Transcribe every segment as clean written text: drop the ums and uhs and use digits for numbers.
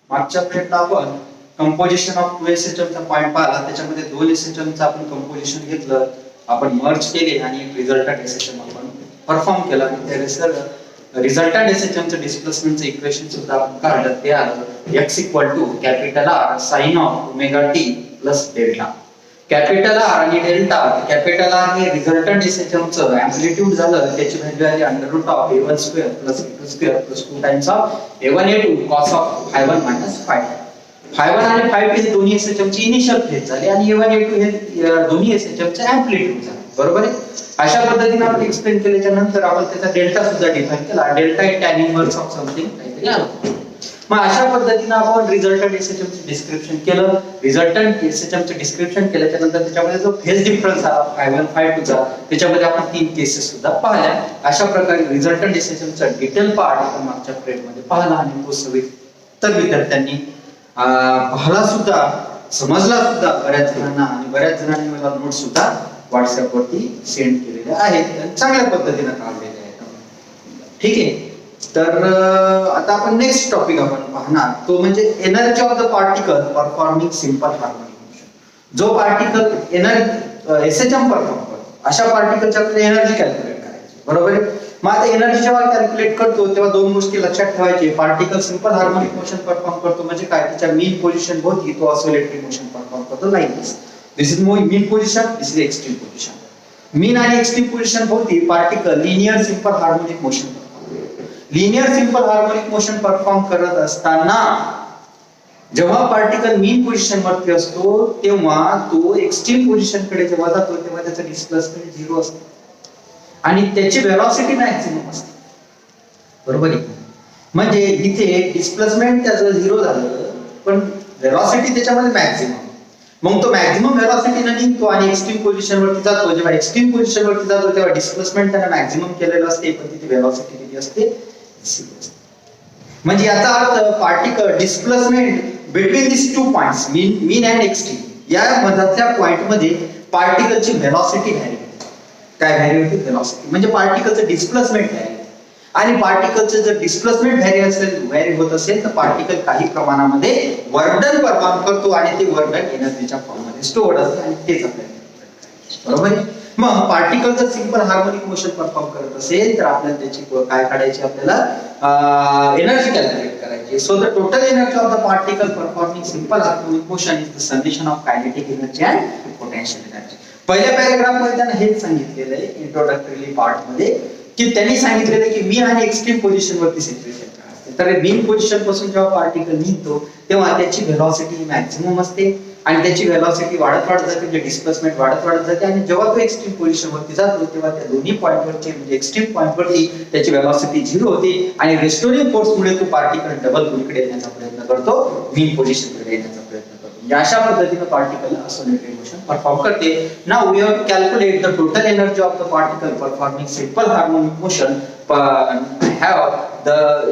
मागच्या प्लेटला आपण कंपोजिशन ऑफ 2 SHM चा पॉइंट पाहिला. त्याच्यामध्ये 2 SHM चं आपण कंपोजिशन घेतलं, आपण मर्ज केले आणि एक रिझल्टंट SHM आपण परफॉर्म केला. आणि त्या रिझल्टंट SHM चं डिस्प्लेसमेंटचं इक्वेशन सुद्धा आपण काढलं. ते आलं x capital R sin of omega t plus delta. Capital R आणि डेल्टा, कॅपिटल R हे रिझल्टंट SHM चं एम्प्लिट्यूड झालं, त्याची व्हॅल्यू आली √a1² + a2² + 2 times of a1 a2 cos of ∅1 - ∅2. ∅1 आणि ∅2 हे दोन्ही SHM ची इनिशियल फेज झाली आणि a1 a2 हे दोन्ही SHM चे एम्प्लिट्यूड झाले. बरोबर आहे. अशा पद्धतीने आपण एक्सप्लेन केल्याच्या नंतर आपण त्याचा डेल्टा सुद्धा डिफाइन केला. डेल्टा हे tan इन्व्हर्स ऑफ समथिंग काहीतरी आलं. मग अशा पद्धतीने आपण रिझल्टंट SHM चे डिस्क्रिप्शन केलं. रिझल्टंट SHM चे डिस्क्रिप्शन केल्याच्या नंतर त्याच्यामध्ये जो फेज डिफरन्स आला ∅1 ∅2 चा, त्याच्यामध्ये आपण 3 केसेस सुद्धा पाहिल्या. अशा प्रकारे रिझल्टंट SHM चा डिटेल पार्ट आपण मागच्या प्लेटमध्ये पाहिला आणि तो सविस्तर विद्यार्थ्यांनी पाहिला सुद्धा, समजला सुद्धा बऱ्याच जणांना. आणि बऱ्याच जणांनी मला नोट सुद्धा व्हॉट्सअप वरती सेंड केलेले आहेत, चांगल्या पद्धतीने काढलेले आहेत. ठीक आहे. तर आता आपण नेक्स्ट टॉपिक आपण पाहणार, तो म्हणजे energy of the particle performing simple harmonic motion. जो पार्टिकल एनर्जी SHM परफॉर्म करतो, अशा पार्टिकलची आपल्याला एनर्जी कॅल्क्युलेट करायची. बरोबर आहे. मग आता एनर्जी जेव्हा कॅल्क्युलेट करतो तेव्हा दोन गोष्टी लक्षात ठेवायची. Particle simple harmonic motion perform करतो म्हणजे काय, त्याच्या मीन पोझिशन भोवती तो ऑसिलेटरी मोशन परफॉर्म करतो. Like this is mean position, this is extreme position. Mean आणि एक्स्ट्रीम पोझिशन भोवती particle linear simple harmonic motion, linear simple harmonic motion perform करत असताना जेव्हा पार्टिकल मीन पोझिशन वरती असतो तेव्हा तो एक्स्ट्रीम पोझिशन कडे जेव्हा जातो तेव्हा त्याचं डिस्प्लेसमेंट 0 असतं आणि त्याची वेलोसिटी मॅक्सिमम असते. बरोबर आहे. म्हणजे इथे डिस्प्लेसमेंट त्याचं 0 झालं पण वेलोसिटी त्याच्यामध्ये मॅक्सिमम. मग तो मॅक्सिमम वेलोसिटीने निघतो आणि एक्स्ट्रीम पोझिशन वरती जातो. जेव्हा एक्स्ट्रीम पोझिशन वरती जातो तेव्हा डिस्प्लेसमेंट त्याने मॅक्सिमम केलेलं असते, पण तिथे वेलोसिटी किती असते, 0 असते. म्हणजे याचा अर्थ particle displacement between this 2 points mean and extreme, या मधल्या पॉइंट मध्ये पार्टिकलची वेलोसिटी व्हॅरी होते. काय व्हॅरी होते, वेलोसिटी. म्हणजे पार्टिकलचं डिस्प्लेसमेंट व्हॅरी होते. आणि पार्टिकलचं जर डिस्प्लेसमेंट व्हॅरी होत असेल तर पार्टिकल काही प्रमाणामध्ये वर्डन परफॉर्म करतो आणि ते वर्डन एनर्जीच्या फॉर्म मध्ये स्टोअर्ड असते आणि तेच आपल्याला. बरोबर आहे. मग पार्टिकल जर सिंपल हार्मोनिक मोशन परफॉर्म करत असेल तर आपल्याला त्याची काय काढायची, आपल्याला एनर्जी कॅल्क्युलेट करायची. So the total energy of the particle performing simple harmonic motion is the summation of kinetic energy and potential energy. पहिल्या पॅराग्राफ मध्ये त्यांना हेच सांगितलेलं आहे इंट्रोडक्टरी पार्ट मध्ये, की त्यांनी सांगितलेलं की मीन आणि एक्स्ट्रीम पोझिशन वरती सिच्युएशन काय असते. तर मीन पोझिशन पासून जेव्हा पार्टिकल निघतो तेव्हा त्याची व्हेलॉसिटी मॅक्सिमम असते आणि त्याची व्हेलॉसिटी वाढत जाते, म्हणजे डिस्प्लेसमेंट वाढत जाते. आणि जेव्हा तो एक्स्ट्रीम पोझिशन वरती जातो तेव्हा त्या दोन्ही पॉइंट वरती म्हणजे एक्स्ट्रीम पॉइंट वरती त्याची व्हेलॉसिटी 0 होते आणि रेस्टोरिंग फोर्स मुळे तो पार्टिकल डबल पुढे येण्याचा प्रयत्न करतो, मीन पोझिशन कडे येण्याचा प्रयत्न करतो. म्हणजे अशा पद्धतीने पार्टिकल ऑसिलेटरी मोशन परफॉर्म करते. Now we have to calculate the total energy of the particle performing simple harmonic motion.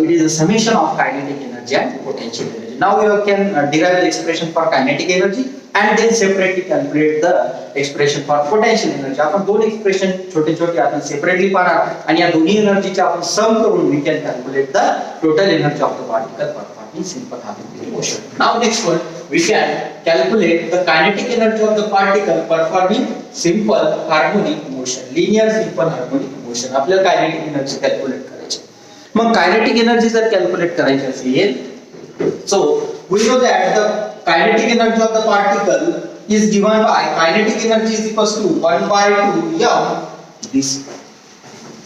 It is a summation of kinetic energy and potential energy. Now we can derive the expression for kinetic energy and then separately calculate the expression for potential energy. आपण दोन expression छोटे छोटे आपण separately पाहणार आणि या दोन्ही एनर्जीचे आपण सम करून we can calculate the total energy of the particle performing simple harmonic motion. Now next one, we can calculate the kinetic energy of the particle performing simple harmonic motion, linear simple harmonic motion. आपल्याला kinetic energy calculate करायची. मग kinetic energy जर calculate करायची असेल, so we know that the kinetic energy of the particle is given by kinetic energy is equals to 1/2 m d².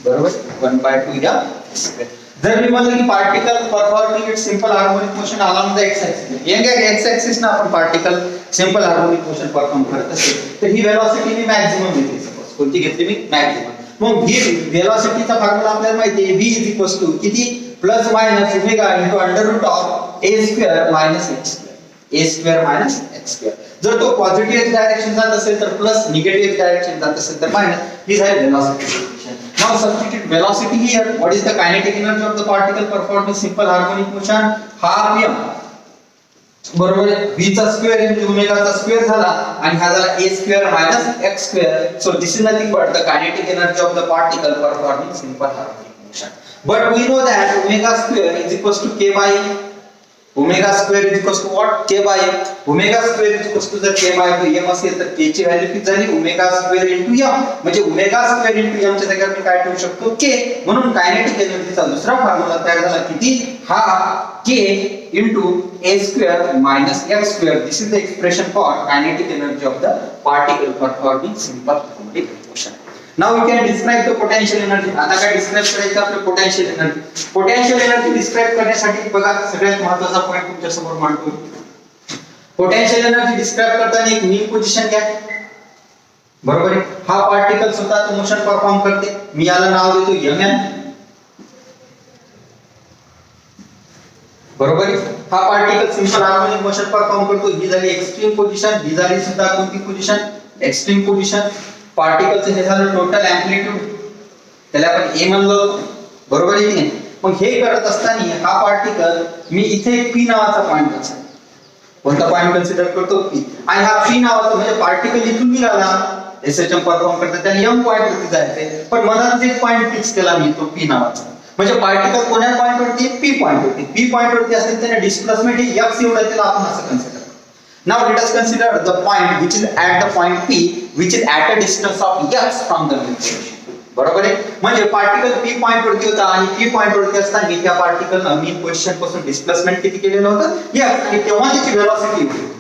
बरोबर, 1/2 m d². जर मी म्हणलं की particle performing it simple harmonic motion along the X axis, या X axis ना आपण particle simple harmonic motion perform करत असेल तर ही वेलोसिटी मी मॅक्सिमम घेतली. सपोज कोणती घेतली मी, मॅक्सिमम. मग v वेलोसिटीचा फॉर्म्युला आपल्याला माहिती आहे, v इज इक्वल्स टू किती, plus minus omega into under root of a² minus x², a² minus x². जर तो पॉझिटिव्ह डायरेक्शन जात असेल तर प्लस, निगेटिव्ह डायरेक्शन जात असेल तर मायनस. ही आहे velocity equation. Now substitute velocity here. What is the kinetic energy of the particle performing simple harmonic motion, half m. बरोबर आहे. v चा स्क्वेअर इनटू ओमेगा चा स्क्वेअर झाला आणि हा झाला a² minus x². So this is nothing but the kinetic energy of the particle performing simple harmonic motion. But we know that omega square is equals to k by omega square is equals to what K by M. Omega square is equals to जर K by M असेल तर के ची value किती झाली omega square into M. म्हणजे omega square into M च्या जागेवर मी काय ठेवू शकतो के. म्हणून कायनेटिक एनर्जीचा दुसरा फॉर्म्युला तयार झाला किती हा K into A square minus x square. This is the expression for kinetic energy of the particle performing simple arithmetic motion. Now we can describe the potential energy. आता काय डिस्क्राइब करायचं आपलं potential energy. Potential energy describe करण्यासाठी बघा सगळ्यात महत्त्वाचा point तुमच्या समोर मांडतो. पोटेन्शियल एनर्जी डिस्क्राइब करताना एक मीन पोझिशन घ्या. बरोबर आहे. हा पार्टिकल स्वतःच मोशन परफॉर्म करते. मी याला नाव देतो mn. बरोबर आहे. हा particle simple harmonic motion perform करतो. ही झाली एक्स्ट्रीम पोझिशन. ही झाली सुद्धा कोणती पोझिशन एक्स्ट्रीम पोझिशन. पार्टिकलचं हे झालं टोटल अँप्लिट्यूड, त्याला आपण ए म्हणलो. बरोबर आहे की नाही. मग हे करत असताना हा पार्टिकल मी इथे पी नावाचा पॉइंट कन्सिडर. कोणता पॉइंट कन्सिडर करतो पी. आणि हा पी नावाचा म्हणजे पार्टिकल इथून निघाला एसएचएम परफॉर्म करतात त्याने एम पॉइंट वरती जायचंय. पण मधात एक पॉइंट फिक्स केला मी तो पी नावाचा. म्हणजे पार्टिकल कोण्या पॉइंट वरती पी पॉइंट वरती. पी पॉइंट वरती असेल त्याने डिस्प्लेसमेंट हे एक्स एवढं त्याला आपण असं consider. Now let us consider the point which is at the point P, which is at a distance of x from the main position. बरोबर आहे. म्हणजे पार्टिकल पी पॉइंट वरती होता आणि पी पॉइंट वरती असताना त्या पार्टिकल मेन पोझिशन पासून डिस्प्लेसमेंट किती केलेलं होतं x आणि तेव्हा त्याची व्हेलॉसिटी होती.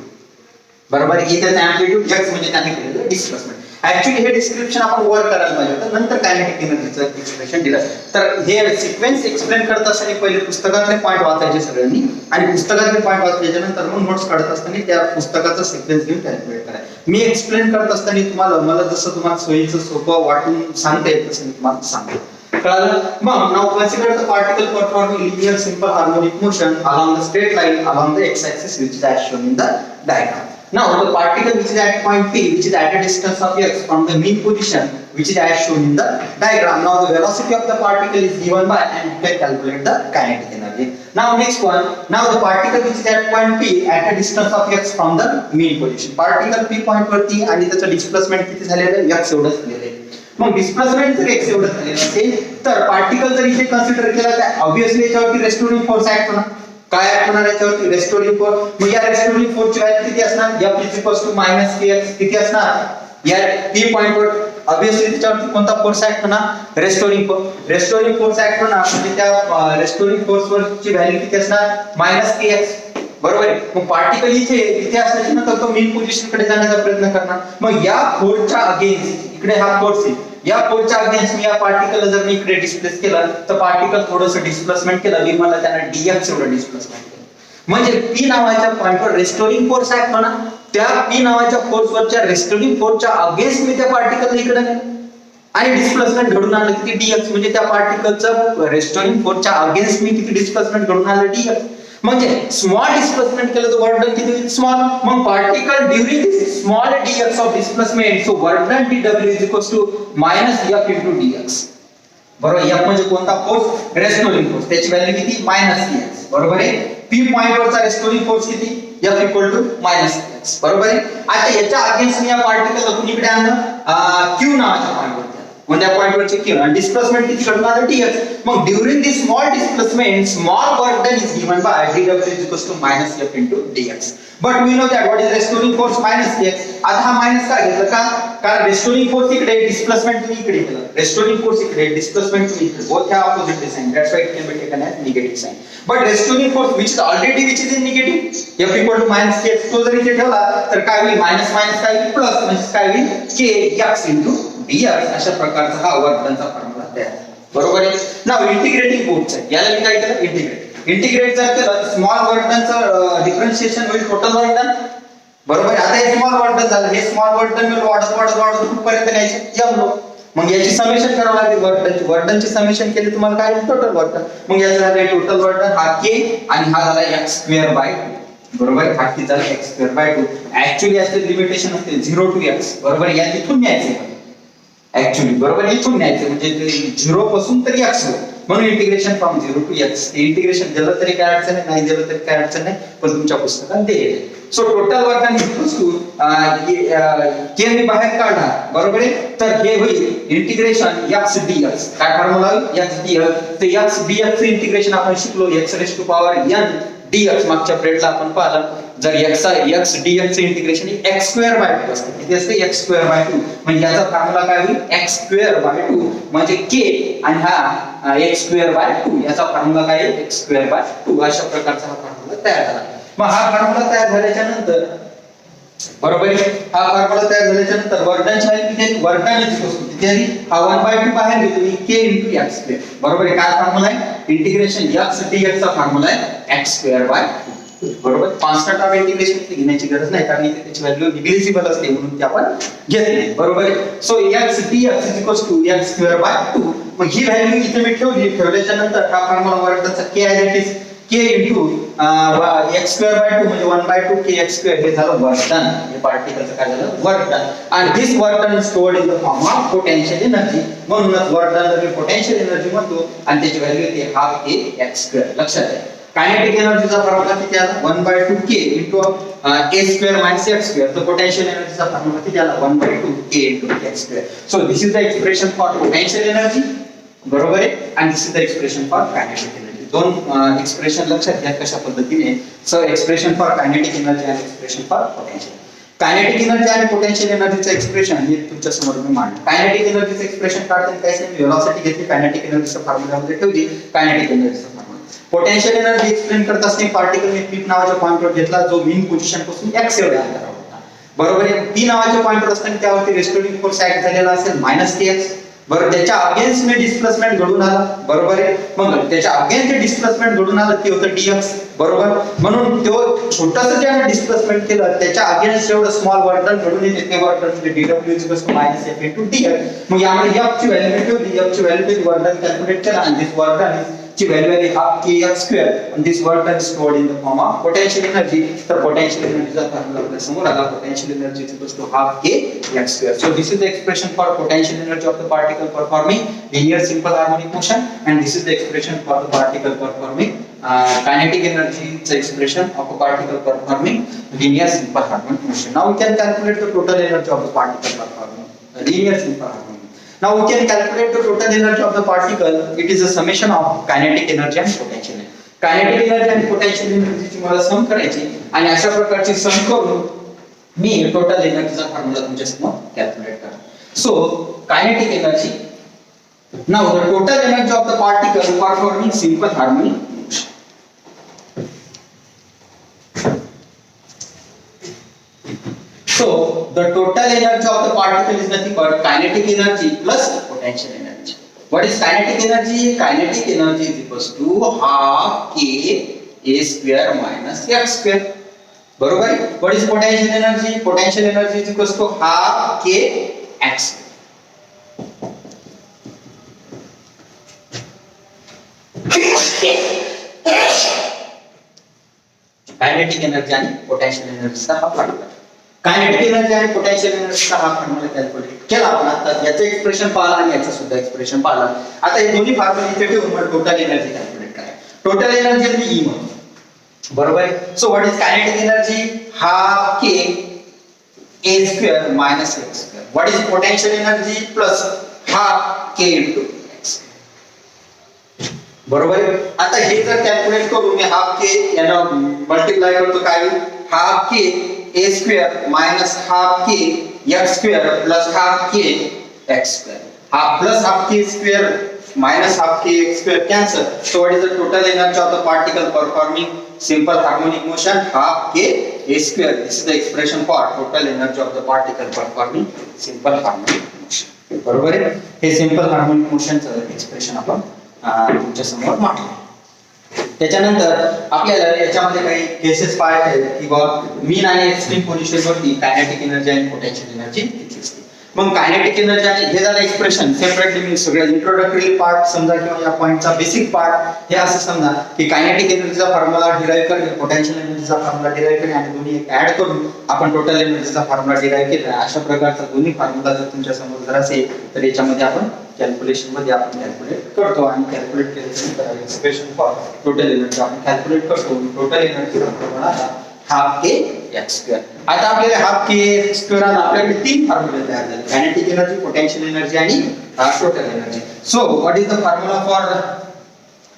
बरोबर आहे. त्याचा अँप्लिट्यूड x म्हणजे त्याने केलेलं डिस्प्लेसमेंट. ऍक्च्युअली हे डिस्क्रिप्शन आपण वर करायला पाहिजे होतं. नंतर कायनेटिक एनर्जीचं एक्सप्रेशन दिलं. तर हे सिक्वेन्स एक्सप्लेन करत असताना पहिले पुस्तकातले पॉइंट वाचायचे सगळ्यांनी आणि पुस्तकातले पॉइंट वाचल्याच्या नंतर मग नोट्स काढत असताना त्या पुस्तकाचा सिक्वेन्स घेऊन कॅल्क्युलेट करा. मी एक्सप्लेन करत असताना तुम्हाला मला जसं तुम्हाला सोयीचं सोपं वाटून सांगता येत तसं मी तुम्हाला सांगतो. कळालं. मग now consider the particle performing linear simple harmonic motion along the straight line along the x axis which is as shown in the diagram. Now the particle which is at point P, which is at a distance of x from the mean position, which is as shown in the diagram. Now the velocity of the particle is given by, and you can calculate the kinetic energy. Now next one. Now the particle which is at point P at a distance of x from the mean position. Particle P point वरती आणि त्याचं displacement किती झालेलं आहे x एवढं झालेलं आहे. मग डिस्प्लेसमेंट जर x एवढं झालेलं असेल तर पार्टिकल जर इथे कन्सिडर केला तर ऑब्विसली याच्यावरती रेस्टोरिंग फोर्स ऍक्ट होणार. काय ऍक्ट होणार याच्यावरती रेस्टोरिंग फोर्स. मग या रेस्टोरिंग फोर्सची व्हॅल्यू किती असणार f - kx किती असणार या p पॉइंट वर. ऑब्विसली त्याच्यावरती कोणता फोर्स ऍक्ट होणार restoring force. Restoring force act होणार म्हणजे त्या रेस्टोरिंग फोर्स वरची व्हॅल्यू किती असणार -kx. बरोबर आहे. मग पार्टिकल इथे असल्याच्या नंतर तो मेन पोझिशन कडे जाण्याचा प्रयत्न करणार. मग या फोर्सच्या अगेन्स्ट इकडे हा फोर्स आहे. या फोर्सच्या अगेन्स्ट मी या पार्टिकल जर मी इकडे डिस्प्लेस केलं तर पार्टिकल थोडंसं डिस्प्लेसमेंट केलं मी मला त्याला dx एवढं डिस्प्लेसमेंट केलं. म्हणजे पी नावाच्या पॉइंटवर रेस्टोरिंग फोर्स ऍक्ट होणार. त्या पी नावाच्या फोर्सवरच्या रेस्टोरिंग फोर्सच्या अगेन्स्ट मी त्या पार्टिकल इकडे नेलं आणि डिस्प्लेसमेंट घडून आणलं किती dx. म्हणजे त्या पार्टिकलचं रेस्टोरिंग फोर्सच्या अगेन्स्ट मी किती डिस्प्लेसमेंट घडून आणलं dx. म्हणजे स्मॉल डिस्प्लेसमेंट केलं तर वर्क डन किती होईल स्मॉल. मग particle during this small dx of displacement so work done dw is equals to -f into dx. बरोबर. f म्हणजे कोणता फोर्स रेस्टोरिंग फोर्स. त्याची व्हॅल्यू किती -kx. बरोबर आहे. p पॉइंट वरचा रेस्टोरिंग फोर्स किती f इक्वल टू -kx. बरोबर आहे. आता याच्या अगेन्स्ट मी या पार्टिकल कुणीकडे आणलं q नावाच्या पॉइंट वरती. कोणत्या पॉइंट वरचे q आणि डिस्प्लेसमेंट किती घडून आलं dx. मग during this small displacement small work done is given by dw is equals to -f into dx. But we know that what is restoring force -kx. आता हा मायनस का घेतलं का कारण रेस्टोरिंग फोर्स इकडे डिस्प्लेसमेंट तुम्ही इकडे केलं. रेस्टोरिंग फोर्स इकडे डिस्प्लेसमेंट तुम्ही इकडे both have opposite sign. That's why it can be taken as negative sign. But restoring force which is already which is in negative f equal to -kx तो जर इथे ठेवला तर काय होईल मायनस मायनस काय होईल प्लस म्हणजे काय होईल kx into dx. अशा प्रकारचा हा वर्क डनचा फॉर्म्युला तयार. बरोबर आहे. नाउ इंटिग्रेटिंग बोथचं याला मी काय केलं इंटिग्रेट जर केलं स्मॉल वर्क डनचं डिफरन्शिएशन होईल टोटल वर्क डन. बरोबर आहे. आता हे स्मॉल वर्क डन झालं. हे स्मॉल वर्क डन वाढत कुठपर्यंत न्यायचे m लो. मग याची समेशन करावं लागेल वर्क डनची समेशन केली तुम्हाला काय टोटल वर्क डन. मग याचं झालं टोटल वर्क डन हा k आणि हा झाला x²/2. बरोबर. हा किती झाला x²/2. ऍक्च्युअली असते लिमिटेशन असते 0 to x. बरोबर. या तिथून न्यायचे ऍक्च्युअली. बरोबर. इथून न्यायचे म्हणजे ते 0 पासून तरी x म्हणून integration from 0 to x. Integration दिलं तरी काय अडचण नाही दिलं तरी काय अडचण नाही पण तुमच्या पुस्तकात देईल. So total work done equals to K मी बाहेर काढला. बरोबर आहे. तर हे होईल इंटिग्रेशन x dx. काय फॉर्म्युला होईल x dx. तर x dx चे इंटिग्रेशन आपण शिकलो x raised to power n dx मागच्या पिरियडला आपण पाहिलं जर x dx चे इंटिग्रेशन x स्क्वेअर बाय 2 असते किती असते x स्क्वेअर बाय 2 म्हणजे याचा फॉर्म्युला काय होईल x स्क्वेअर बाय 2 म्हणजे k आणि हा x स्क्वेअर बाय 2 याचा फॉर्म्युला काय आहे x स्क्वेअर बाय 2 अशा प्रकारचा हा फॉर्म्युला तयार झाला मग हा फॉर्म्युला तयार झाल्याच्या नंतर बरोबर आहे हा फॉर्म्युला तयार झाल्याच्या नंतर वर्डांची व्हॅल्यू किती आहे वर्डांची किती आहे हा 1/2 बाहेर घेतो मी k * x स्क्वेअर बरोबर आहे काय फॉर्म्युला आहे इंटिग्रेशन x dx चा फॉर्म्युला आहे x स्क्वेअर बाय 2 बरोबर कॉन्स्टंट ऑफ इंटिग्रेशन घेण्याची गरज नाही कारण इथे त्याची व्हॅल्यू निग्लिजिबल असते म्हणून ते आपण घेत नाही बरोबर आहे so x dx x square by 2 मग ही व्हॅल्यू इथे मी ठेवल्याच्या नंतर हा फॉर्म्युला वर्डांचा k as it is k into x square by 2 म्हणजे 1/2 kx square हे झालं वर्क डन हे पार्टिकलचं काय झालं वर्क डन आणि this work done is stored in the form of potential energy म्हणूनच वर्क डन मी पोटेन्शियल एनर्जी म्हणतो आणि त्याची व्हॅल्यू येते हाफ k x स्क्वेअर लक्षात घ्या कायनेटिक एनर्जीचा फॉर्म्युला किती आला 1/2 k into a square minus x square तर पोटेन्शियल एनर्जीचा फॉर्म्युला किती आला 1/2 k into x square so this is the expression for potential energy बरोबर आहे आणि this is the expression for kinetic energy दोन एक्सप्रेशन लक्षात घ्या कशा पद्धतीने so expression for kinetic energy आणि expression for potential kinetic energy आणि पोटेन्शियल एनर्जीचं एक्सप्रेशन हे तुमच्या समोर मी मांडलं कायनेटिक एनर्जीचं एक्सप्रेशन काढताना काय सांगितलं व्हेलॉसिटी घेतली कायनेटिक एनर्जीच्या फॉर्म्युल्यामध्ये ठेवली कायनेटिक एनर्जीचा फॉर्म्युला पोटेन्शियल एनर्जी एक्सप्लेन करत असताना पार्टिकल मी पी नावाच्या पॉइंटवर घेतला जो मीन पोझिशन पासून x एवढ्या अंतरावर होता बरोबर आहे पी नावाच्या पॉइंटवर असताना त्यावरती रेस्टोरिंग फोर्स ऍक्ट झालेला असेल -kx बरोबर त्याच्या अगेन्स्ट ने डिस्प्लेसमेंट घडून आला बरोबर आहे मग त्याच्या अगेन्स्ट जे डिस्प्लेसमेंट घडून आलं ते होतं dx बरोबर म्हणून तो छोटंसं जे डिस्प्लेसमेंट केलं त्याच्या अगेन्स्ट एवढं स्मॉल वर्क डन घडून येते ते वर्क डन म्हणजे dw -f * dx मग यामध्ये f ची व्हॅल्यू ठेवली f ची व्हॅल्यू वर्क डन कॅल्क्युलेट केला आणि दिस वर्क डन ची व्हॅल्यू आहे half kx square and this work done stored in the form of potential energy तर potential energy चा फॉर्म्युला आपल्या समोर आला potential energy is equal to half kx square so this is the expression for potential energy of the particle performing linear simple harmonic motion and this is the expression for the particle performing kinetic energy its expression of a particle performing linear simple harmonic motion now we can calculate the total energy of the particle performing linear simple harmonic Now we can calculate the total energy of the particle. It is a summation of kinetic energy and potential energy. Kinetic energy and potential energy ची मला सम करायची आणि अशा प्रकारची सम करून मी total एनर्जीचा formula तुमच्या समोर calculate करतो. So kinetic energy. Now the total energy of the particle performing simple harmonic motion. So the total energy of the particle is nothing but kinetic energy plus potential energy. What is kinetic energy? Kinetic energy is equals to half k a square minus x square. बरोबर आहे? What is potential energy? Potential energy is equals to half k x. Kinetic energy आणि potential energy चा हा formula kinetic energy आणि potential एनर्जीचा हा formula calculate केला आपण आता याचं एक्सप्रेशन पाहिला आणि याचं सुद्धा एक्सप्रेशन पाहिला आता हे दोन्ही फॉर्म्युला इथे ठेवून मग टोटल एनर्जी कॅल्क्युलेट करा टोटल एनर्जी मी E म्हणतो बरोबर आहे so what is kinetic energy half k a square minus x square what is potential energy plus half k into x बरोबर आहे आता हे जर कॅल्क्युलेट करू मी हाफ k याला मल्टिप्लाय करतो काय होईल half k a square minus half k x square plus half k x square. Half plus half k square minus half k x square cancel. So what is the total energy of the particle performing simple harmonic motion? Half k a square. This is the expression for total energy of the particle performing simple harmonic motion. बरोबर आहे हे simple harmonic मोशनचं expression आपण तुमच्या समोर मांडलं त्याच्यानंतर आपल्याला याच्यामध्ये काही केसेस पाहायचे आहेत की बाबा मीन आणि एक्स्ट्रीम पोझिशन वरती कायनेटिक एनर्जी आणि पोटेन्शियल एनर्जी किती असते मग कायनेटिक एनर्जी आणि हे झालं एक्सप्रेशन सेपरेटली मी सगळं इंट्रोडक्टरी पार्ट समजा किंवा या पॉइंटचा बेसिक पार्ट हे असं समजा की कायनेटिक एनर्जीचा फॉर्म्युला डिराइव्ह करणे पोटेन्शियल एनर्जीचा फॉर्म्युला डिराइव्ह करणे आणि दोन्ही ऍड करून आपण टोटल एनर्जीचा फॉर्म्युला डिराइव्ह केला अशा प्रकारचा दोन्ही फॉर्म्युला जर तुमच्या समोर जर असेल तर याच्यामध्ये आपण कॅल्क्युलेशन मध्ये आपण कॅल्क्युलेट करतो आणि कॅल्क्युलेट केल्यानंतर एक्सप्रेशन फॉर टोटल एनर्जी आपण कॅल्क्युलेट करतो टोटल एनर्जीचा फॉर्म्युला हाफ के एक्स स्क्वेअर आता आपल्याला हाफ के एक्स स्क्वेअर आला आपल्याकडे तीन फॉर्म्युले तयार झाले कायनेटिक एनर्जी पोटेन्शियल एनर्जी आणि total energy so what is the formula for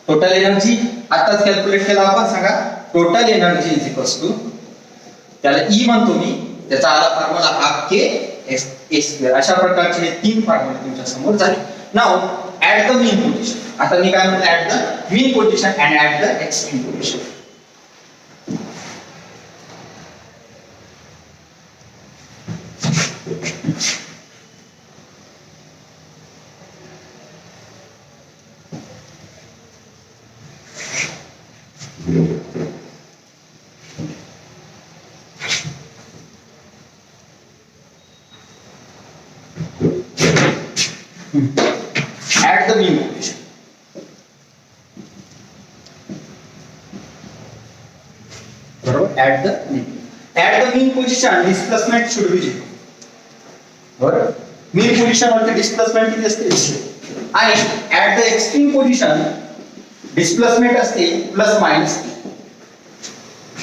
total energy आताच कॅल्क्युलेट केला आपण सांगा total energy is equals to, त्याला ई म्हणतो मी, त्याचा आला फॉर्म्युला हाफ के ए स्क्वेअर. अशा प्रकारचे हे 3 फॉर्म्युले तुमच्या समोर झाले. Now at the mean position, आता मी काय म्हणतो, at the mean position and at the extreme position. At the mean position. बरोबर, at the mean position displacement should be 0. बरोबर, mean position वरती displacement किती असते, आणि at the extreme position displacement असते प्लस मायनस.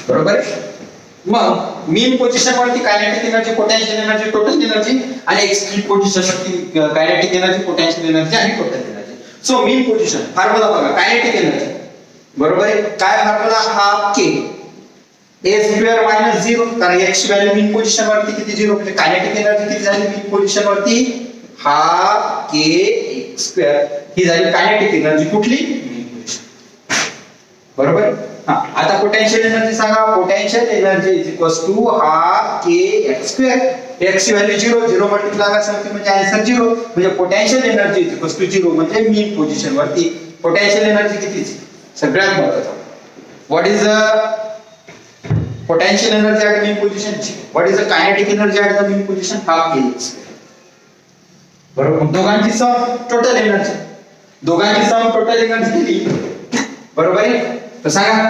बरोबर. मग मीन पोझिशन वरती kinetic energy, potential energy, total energy, आणि एक्स्ट्रीम पोझिशन वरती कायनेटिक एनर्जी, पोटेन्शियल एनर्जी आणि total energy. So mean position formula बघा, कायनेटिक एनर्जी बरोबर आहे, काय फॉर्म्युला, हाफ के ए स्क्वेअर मायनस 0, कारण एक्स ची व्हॅल्यू मीन पोझिशन वरती किती 0, म्हणजे कायनेटिक एनर्जी किती झाली मीन पोझिशन वरती, हाफ के ए स्क्वेअर ही झाली कायनेटिक एनर्जी कुठली, मीन पोझिशन. बरोबर. आता पोटेन्शियल एनर्जी सांगा, potential energy is equals to half K x square. X ची व्हॅल्यू 0, 0 मल्टिप्लाय करायचं म्हणजे आन्सर 0, म्हणजे potential energy is equals to 0, म्हणजे मीन पोझिशन वरती पोटेन्शियल एनर्जी किती, सगळ्यात महत्त्वाचं, what is the potential energy at mean position, what is the kinetic energy at the mean position, half K x. बरोबर. दोघांची सम टोटल एनर्जी, दोघांची sum total energy किती, बरोबर आहे. तर सांगा,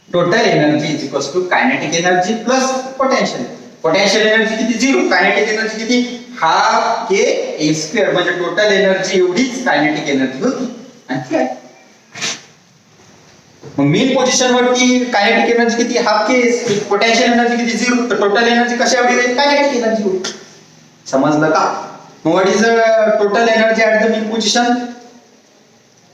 total energy is equals to kinetic energy plus potential. Potential energy किती 0, kinetic energy किती, हाफ के ए स्क्वेअर, म्हणजे टोटल एनर्जी एवढीच कायनेटिक एनर्जी होती. आणि काय मग मीन पोझिशन वरती कायनेटिक एनर्जी किती, हाफ के, पोटेन्शियल एनर्जी किती 0, तर टोटल एनर्जी कशा एवढी राहील, कायनेटिक एनर्जी होती. समजलं का. मग what is total energy at the mean position,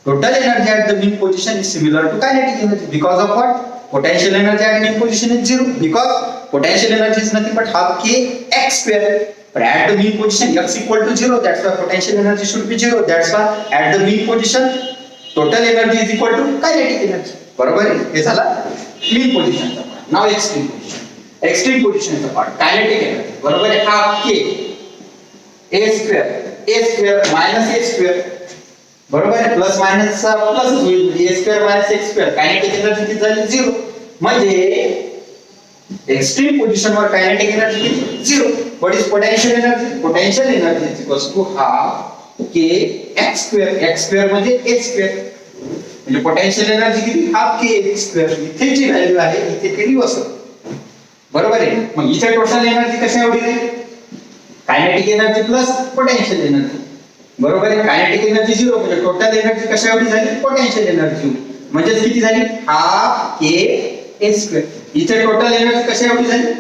total energy at the mean position is similar to kinetic energy, because of what, potential energy at mean position is 0, because potential energy is nothing but half k x square. But at the mean position x equal to 0, that's why potential energy should be 0. That's why at the mean position total energy is equal to kinetic energy. बरोबर आहे, हे झाला mean position चा part. नाव extreme position, extreme position चा part kinetic energy, बरोबर आहे, half k a square minus a square, बरोबर आहे, प्लस मायनस प्लस होईल, a square minus x square, kinetic energy किती झाली 0, म्हणजे एक्स्ट्रीम पोझिशन वर कायनेटिक एनर्जी किती 0. What is potential energy, potential energy is equals to half K x square, x square म्हणजे a square, म्हणजे potential energy किती, half के x square. इथे जी व्हॅल्यू आहे इथे केली वसत, बरोबर आहे. मग इथे टोटल एनर्जी कशा एवढी राहील, kinetic energy plus potential energy, बरोबर आहे. कायनेटिक एनर्जी 0, म्हणजे टोटल एनर्जी कशा एवढी झाली, पोटेन्शियल एनर्जी, म्हणजे किती झाली, हाफ के ए स्क्वेअर. इथे टोटल एनर्जी कशा एवढी झाली,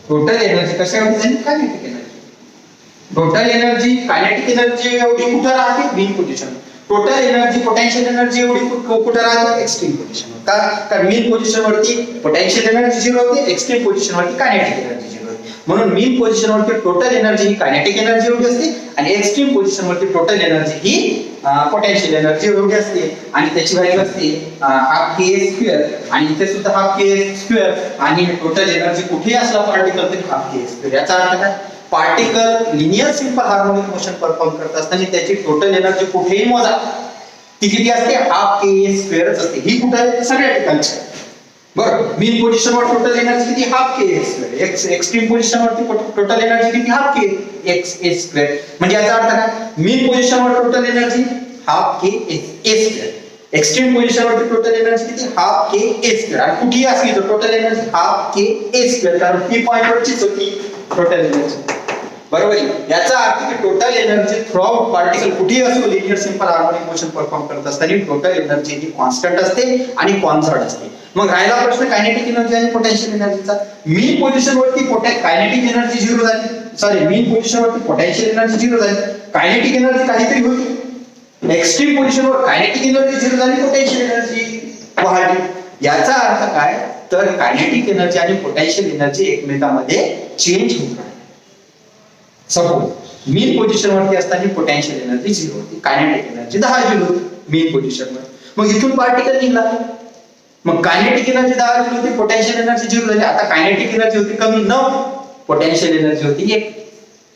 टोटल एनर्जी कशा एवढी झाली, kinetic energy. Total energy kinetic energy एवढी कुठे राहते, mean position. Total energy potential energy एवढी कुठे राहते, एक्स्ट्रीम पोझिशन. कारण मीन पोझिशन वरती पोटेन्शियल एनर्जी 0 होते, एक्स्ट्रीम पोझिशन वरती कायनेटिक एनर्जी 0 होते. म्हणून मीन पोझिशन वरती टोटल एनर्जी ही कायनेटिक एनर्जी एवढी असते, आणि एक्स्ट्रीम पोझिशन वरती टोटल एनर्जी ही पोटेन्शियल एनर्जी एवढी असते, आणि त्याची व्हॅल्यू असते हाफ के स्क्वेअर, आणि इथे सुद्धा हाफ के स्क्वेअर, आणि टोटल एनर्जी कुठेही असला पार्टिकल तरी हाफ के स्क्वेअर. याचा अर्थ काय, particle linear simple harmonic motion perform करत असताना त्याची टोटल एनर्जी कुठेही मोजा ती किती असते, हाफ के स्क्वेअरच असते. ही कुठे आहे, सगळ्या ठिकाणची. बरोबर. मीन पोझिशन वर टोटल एनर्जी किती, half k square. Extreme position वरती टोटल एनर्जी किती, हाफ के एक्स ए स्क्वेअर. म्हणजे याचा अर्थ काय, मीन पोझिशन वर टोटल एनर्जी हाफ के ए स्क्वेअर, एक्स्ट्रीम पोझिशन वरती टोटल एनर्जी किती, हाफ के ए स्क्वेअर. आणि कुठेही असली तर टोटल एनर्जी हाफ के ए स्क्वेअर, कारण ती पॉइंट वरचीच होती टोटल एनर्जी. बरोबर. याचा अर्थ की total energy through out particle कुठेही असो linear simple harmonic motion perform करत असताना टोटल एनर्जी ही कॉन्स्टंट असते आणि कॉन्झर्ट असते. मग राहिला प्रश्न कायनेटिक एनर्जी आणि पोटेन्शियल एनर्जीचा. मीन पोझिशन वरती कायनेटिक एनर्जी 0 झाली, सॉरी मीन पोझिशन वरती पोटेन्शियल एनर्जी 0 झाली, कायनेटिक एनर्जी काहीतरी होती. एक्स्ट्रीम पोझिशन वर कायनेटिक एनर्जी 0 झाली, पोटेन्शियल एनर्जी वाढली. याचा अर्थ काय, तर कायनेटिक एनर्जी आणि पोटेन्शियल एनर्जी एकमेकांमध्ये चेंज होत आहे. सपोज मीन पोझिशन वरती असताना पोटेन्शियल एनर्जी 0 होती, कायनेटिक एनर्जी 10 जूल होती मीन पोझिशन वर. मग इथून पार्टिकल निघाला, मग कायनेटिक एनर्जी 10 जूल होती, पोटेन्शियल एनर्जी 0 झाली. आता कायनेटिक एनर्जी होती कमी 9, पोटेन्शियल एनर्जी होती 1.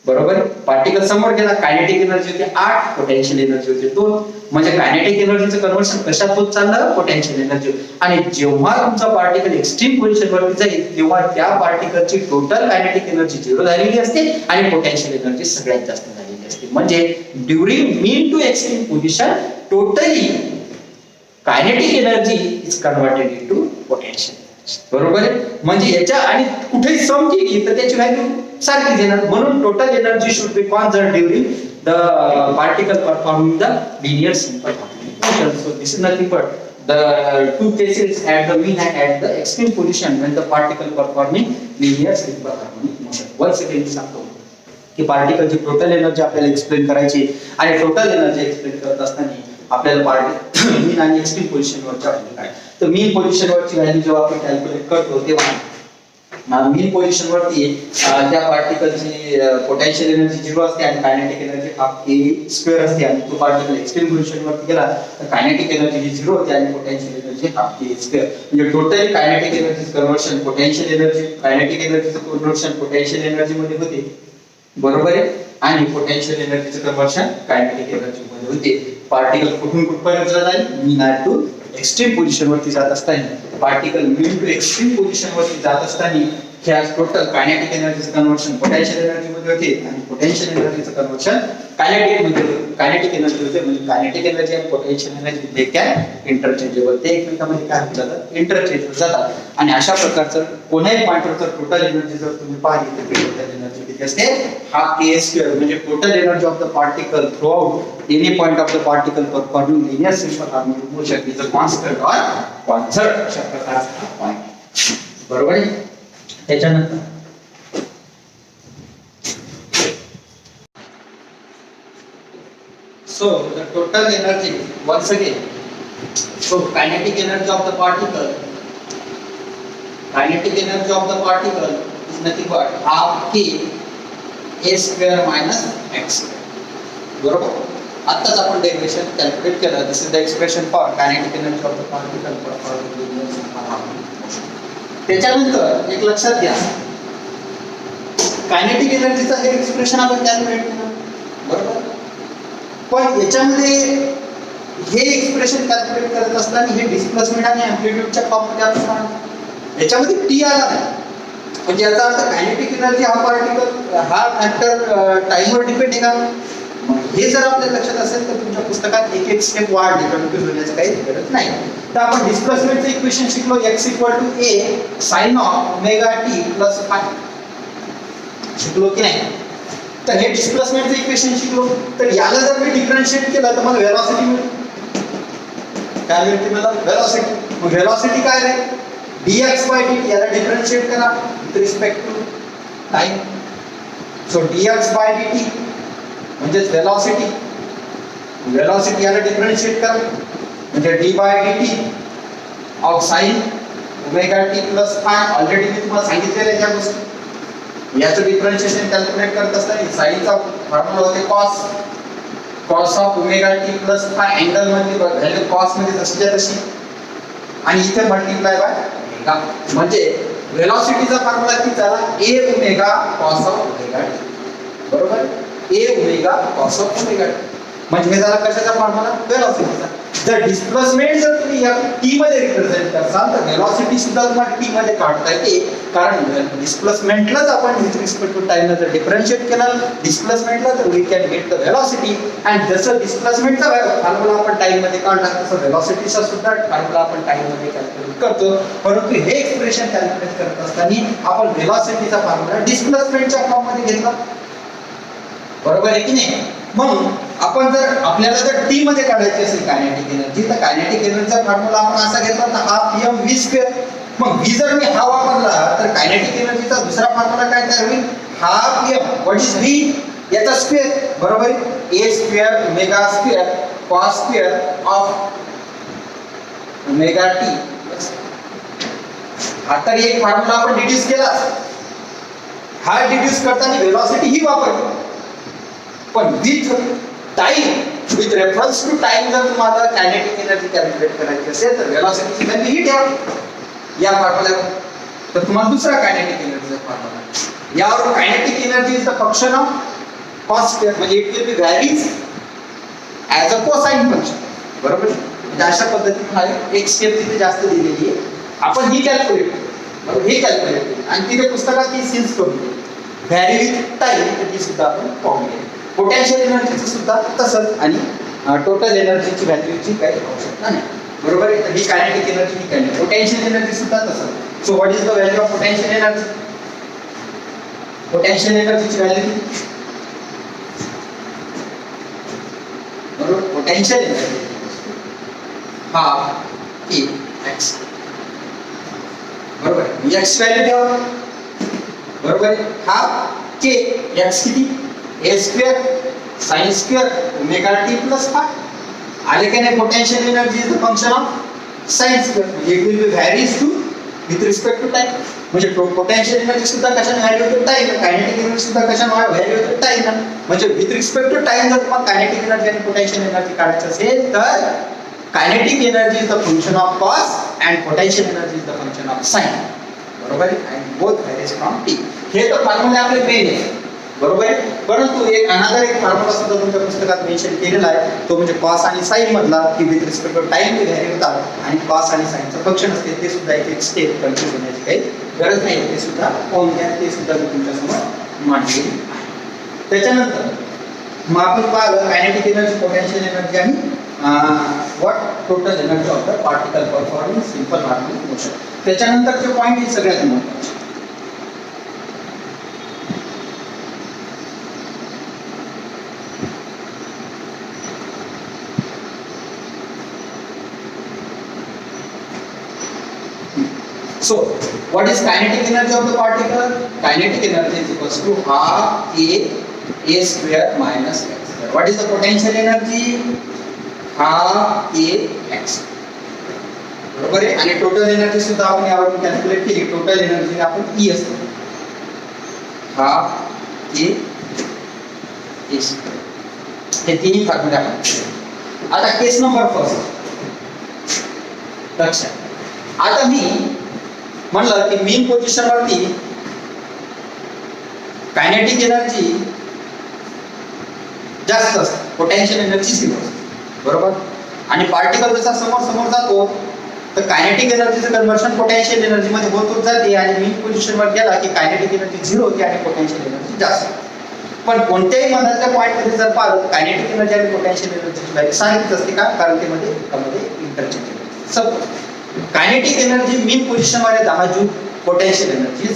बरोबर. पार्टिकल समोर गेला, कायनेटिक एनर्जी होती 8, पोटेन्शियल एनर्जी होती 2. म्हणजे कायनेटिक एनर्जीचं कन्व्हर्शन कशात होत चाललं, पोटेन्शियल एनर्जी. आणि जेव्हा तुमचा पार्टिकल एक्स्ट्रीम पोझिशन वरती जाईल तेव्हा त्या पार्टिकलची टोटल कायनेटिक एनर्जी 0 झालेली असते आणि पोटेन्शियल एनर्जी सगळ्यात जास्त झालेली असते. म्हणजे during mean to extreme position totally kinetic energy is converted into potential. बरोबर आहे. म्हणजे याच्या आणि कुठेही सम केली तर त्याची व्हॅल्यू सारखीच येणार. म्हणून total energy should be conserved during the particle performing the linear simple motion. So this is nothing but the two cases at the mean and at the extreme position when the particle performing linear simple harmonic motion. Once again सांगतो की पार्टिकलची total energy आपल्याला explain करायची आणि total energy explain करत असताना आपल्याला particle मीन आणि extreme position वरच्या व्हॅल्यू काय, तर मीन पोझिशन वरची व्हॅल्यू जेव्हा आपण कॅल्क्युलेट करतो तेव्हा मीन पोझिशन वरती त्या पार्टिकलची पोटेन्शियल एनर्जी 0 असते आणि kinetic energy half k square असते. आणि तो पार्टिकल एक्स्ट्रीम पोझिशन वरती गेला तर कायनेटिक एनर्जी 0 होते आणि potential energy half k square. म्हणजे totally kinetic energy conversion potential energy, kinetic एनर्जीचं कन्व्हर्शन पोटेन्शियल एनर्जी मध्ये होते. बरोबर आहे. आणि पोटेन्शियल एनर्जीचं कन्व्हर्शन कायनेटिक एनर्जी मध्ये होते. पार्टिकल कुठून कुठपर्यंत जाईल, मीन टू एक्स्ट्रीम पोझिशन वरती जात असताना particle mean to extreme position वरती जात असताना ह्या टोटल कायनेटिक एनर्जीचं कन्व्हर्शन पोटेन्शियल एनर्जी मध्ये होते आणि पोटेन्शियल एनर्जीचं कन्व्हर्शन कायनेटिक मध्ये होते. कायनेटिक एनर्जी होते म्हणजे कायनेटिक एनर्जी आणि potential energy they can interchangeable, ते एकमेकांमध्ये काय होत जातात, इंटरचेंज होत जातात. आणि अशा प्रकारचं कोणाही पॉइंटवर जर टोटल एनर्जी जर तुम्ही पाहिली तर टोटल एनर्जी किती असते, हा के स्क्वेअर. म्हणजे total energy of the particle through out any point of the particle performing linear simple harmonic motion is a constant or concert. अशा प्रकारचा पॉइंट. बरोबर आहे. त्याच्यानंतर so the total energy once again, so kinetic energy of the particle is nothing but half k a square minus x square. बरोबर. आताच आपण derivation calculate केलं. This is the expression for kinetic energy of the particle performing linear simple harmonic motion. त्याच्यानंतर एक लक्षात घ्या, kinetic एनर्जीचं हे expression आपण कॅल्क्युलेट केलं. बरोबर. पण याच्यामध्ये हे एक्सप्रेशन कॅल्क्युलेट करत असताना हे डिस्प्लेसमेंट आणि अँप्लिट्यूडच्या फॉर्ममध्ये आपण याच्यामध्ये टी आला नाही. म्हणजे याचा अर्थ कायनेटिक एनर्जी हा पार्टिकल हा फॅक्टर टाइमवर डिपेंड आहे का, हे जर आपल्याला लक्षात असेल तर तुमच्या पुस्तकात एक एक स्टेप वाढली, कन्फ्युज होण्याचं काही गरज नाही. तर आपण डिस्प्लेसमेंटचं इक्वेशन शिकलो, x equal to a sin of omega t plus phi शिकलो की नाही. तर हे डिस्प्लेसमेंटचं इक्वेशन शिकलो. तर याला जर मी डिफरन्शिएट केलं तर मला व्हेलॉसिटी मिळेल. काय मिळते मला, व्हेलॉसिटी. मग व्हेलॉसिटी काय आहे, dx by dt. याला डिफरन्शिएट करा with respect to time. So dx by dt म्हणजेच व्हेलॉसिटी. व्हेलॉसिटी याला डिफरन्शिएट करा म्हणजे d by dt of sin omega t plus phi. Already मी तुम्हाला सांगितलेलं आहे त्या गोष्टी. याचं डिफरन्शिएशन कॅल्क्युलेट करत असताना साइनचा फॉर्म्युला होते cos of omega t plus five. Angle मध्ये व्हॅल्यू cos मध्ये तशीच्या तशी आणि इथे मल्टिप्लाय बाय ओमेगा. म्हणजे व्हेलॉसिटीचा फॉर्म्युला किती झाला, a omega cos of omega t. बरोबर. a omega cos of omega t. म्हणजे हे झाला कशाचा फॉर्म्युला, व्हेलॉसिटीचा. जर डिस्प्लेसमेंट जर तुम्ही या t मध्ये रिप्रेझेंट करसाल तर व्हेलॉसिटी सुद्धा तुम्हाला t मध्ये काढता येते. कारण डिस्प्लेसमेंटलाच आपण विथ रिस्पेक्ट टू टाइमला जर डिफरन्शिएट केलं डिस्प्लेसमेंटला तर we can get the velocity. आणि जसं डिस्प्लेसमेंटचा फॉर्म्युला आपण टाइम मध्ये काढला तसं व्हेलॉसिटीचा सुद्धा फॉर्म्युला आपण टाइम मध्ये कॅल्क्युलेट करतो. परंतु हे एक्सप्रेशन कॅल्क्युलेट करत असताना आपण व्हेलॉसिटीचा फॉर्म्युला डिस्प्लेसमेंटच्या फॉर्म मध्ये घेतला. बरोबर आहे की नाही. म्हणून आपण जर आपल्याला जर टी मध्ये काढायची असेल कायनेटिक एनर्जी तर कायनेटिक एनर्जीचा फॉर्म्युला आपण असा घेतला तर हाफ एम व्ही स्क्वेअर. मग व्ही जर मी हा वापरला तर कायनेटिक एनर्जीचा दुसरा फॉर्म्युला काय तयार होईल, half m what is v याचा स्क्वेअर. बरोबर आहे. A square omega square cos square of omega t plus हा तर एक फॉर्म्युला आपण डिड्यूस केला. हा डिड्यूस करताना वेलोसिटी ही वापरतो, पण with time, with reference to time जर तुम्हाला कायनेटिक एनर्जी कॅल्क्युलेट करायची असेल तर वेलोसिटीची व्हॅल्यू ही ठेवा या फॉर्म्युल्यावर. तर तुम्हाला दुसरा कायनेटिक एनर्जीचा फॉर्म्युला यावर kinetic energy is the function of cos square, म्हणजे it will be varies as a cosine function. बरोबर, म्हणजे अशा पद्धतीने हा एक स्टेप तिथे जास्त दिलेली आहे. आपण ही कॅल्क्युलेट करू, बरोबर, हे कॅल्क्युलेट करू आणि तिथे पुस्तकात ती सीन्स करून देऊ. व्हॅरी विथ टाइम तर ती सुद्धा आपण पाहून घेऊ. पोटेन्शियल एनर्जीचं सुद्धा तसंच आणि टोटल एनर्जीची व्हॅल्यूची काही आवश्यकता नाही. बरोबर आहे, तर ही कायनेटिक एनर्जी ही कायनेटिक. पोटेन्शियल एनर्जी सुद्धा तसंच. So what is the value of potential energy? Potential एनर्जीची व्हॅल्यू किती? बरोबर, potential energy half a x. बरोबर, एक्स व्हॅल्यू ठेवा. बरोबर, हाफ के एक्स किती? A square sine square omega t plus phi. आले का नाही? Potential energy is the function of sine square, म्हणजे it will be varies to with respect to time. म्हणजे potential energy सुद्धा कशाने व्हॅल्यू होते? टाइम. कायनेटिक एनर्जी सुद्धा कशाने व्हॅल्यू होते? टाइम. म्हणजे विथ रिस्पेक्ट टू टाइम जर तुम्हाला कायनेटिक एनर्जी आणि पोटेन्शियल एनर्जी काढायचं असेल तर kinetic energy is the function of cos and potential energy is the function of sign. बरोबर आहे, and both varies from T. हे तर फॉर्म्युला आपले मेन आहे. बरोबर आहे, परंतु एक अनादर एक फॉर्म्युला सुद्धा तुमच्या पुस्तकात मेन्शन केलेला आहे, तो म्हणजे कॉस आणि साइन मधला, की विथ रिस्पेक्ट टू टाइम ते व्हॅरी होतात आणि कॉस आणि साइनचं फंक्शन असते. ते सुद्धा एक स्टेप कन्फ्युज होण्याची काही गरज नाही. ते सुद्धा पाहून घ्या, ते सुद्धा मी तुमच्या समोर मांडलेली आहे. त्याच्यानंतर मग आपण पाहिलं कायनेटिक एनर्जी, पोटेन्शियल एनर्जी आणि what total energy of the particle performing simple harmonic motion. त्याच्यानंतरचे पॉईंट हे सगळ्यात महत्त्वाचे. So, what is kinetic energy of the particle? Kinetic energy is equals to half a square minus x square. What is the potential energy? Half a x. बरोबर आहे, आणि total energy सुद्धा आपण यावर कॅल्क्युलेट केली. टोटल एनर्जी आपण E असते, half ए square. हे तिन्ही फॉर्म्युले आपण. आता केस नंबर फर्स्ट लक्षात. आता मी म्हणलं की मेन पोझिशन वरती कायनेटिक एनर्जी जास्त असते, पोटेन्शियल एनर्जी झिरो असते. बरोबर, आणि पार्टिकल जसा समोर समोर जातो तर कायनेटिक एनर्जीचं कन्व्हर्शन पोटेन्शियल एनर्जी मध्ये होत जाते आणि मेन पोझिशन वर गेला की कायनेटिक एनर्जी झिरो होते आणि पोटेन्शियल एनर्जी जास्त. पण कोणत्याही मधातल्या पॉईंट मध्ये जर पाहिलं कायनेटिक एनर्जी आणि पोटेन्शियल एनर्जीची व्हॅल्यू सारखीच असते. का? कारण ते मध्ये इंटरचेंज होते. Suppose kinetic energy main position वर 10 जूल, पोटेन्शियल एनर्जी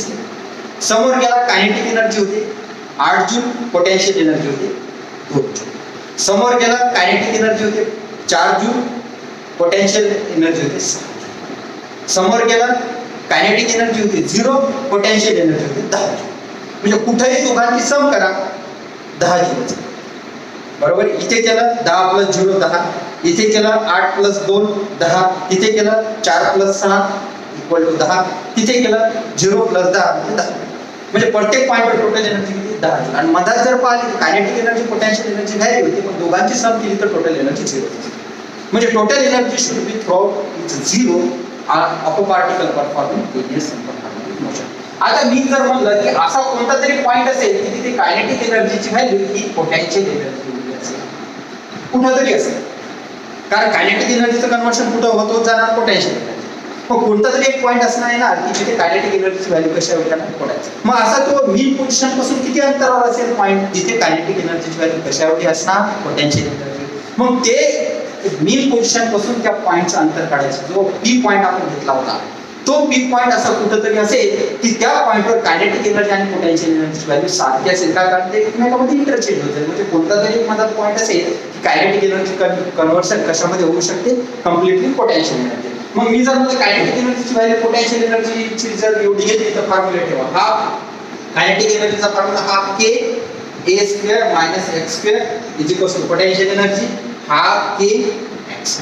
समोर गेला कायनेटिक एनर्जी होते 8 जूल, पोटेन्शियल एनर्जी होते 2 जूल. समोर गेला कायनेटिक एनर्जी होते 4 जूल, पोटेन्शियल एनर्जी होते 6 जूल. समोर गेला कायनेटिक एनर्जी होते 0, पोटेन्शियल एनर्जी होते 10 जूल. म्हणजे कुठेही दोघांची सम करा 10 जूल. बरोबर, इथे केलं 10 प्लस 0 10, इथे केलं 8 प्लस 2 10, इथे केलं 4 प्लस 6 इक्वल टू 10, तिथे केलं 0 प्लस 10 म्हणजे 10. म्हणजे प्रत्येक पॉईंटवर टोटल एनर्जी किती? 10 जूल. आणि मधात जर पाहिली kinetic energy potential energy vary होती, पण दोघांची सम केली तर टोटल एनर्जी 0 होती. म्हणजे total energy should B throughout is 0 of a particle performing linear simple harmonic motion. आता मी जर म्हणलं की असा कोणता तरी पॉईंट असेल की तिथे कायनेटिक एनर्जीची व्हॅल्यू ही पोटेन्शियल एनर्जी असेल, कुठं तरी असेल. कारण कायनेटिक एनर्जीचं कन्व्हर्शन कुठं होतो जाणार? Potential energy. मग कोणता तरी एक पॉईंट असणार आहे ना की जिथे कायनेटिक एनर्जीची व्हॅल्यू कशा होत्या पडायचं. मग असा तो मेन पोझिशन पासून किती अंतरावर असेल पॉईंट जिथे कायनेटिक एनर्जीची व्हॅल्यू कशावरती असणार? Potential energy. मग ते मेन पोझिशन पासून त्या पॉईंटचं अंतर काढायचं. जो पी पॉईंट आपण घेतला होता तो पी पॉईंट असा कुठंतरी असेल की त्या पॉईंटवर कायनेटिक एनर्जी आणि पोटेन्शियल एनर्जीची व्हॅल्यू सारखी असेल. का? कारण ते एकमेकांमध्ये इंटरचेंज होते. म्हणजे कोणता तरी एक माझा पॉईंट असेल की कायनेटिक एनर्जी कन्व्हर्शन कशामध्ये होऊ शकते? Completely potential energy. मग मी जर मला कायनेटिक एनर्जीची व्हॅल्यू पोटेन्शियल एनर्जीची जर एवढी घेतली तर फॉर्म्युला ठेवा. हा कायनेटिक एनर्जीचा formula half K A square minus x square is equals to potential energy half K x.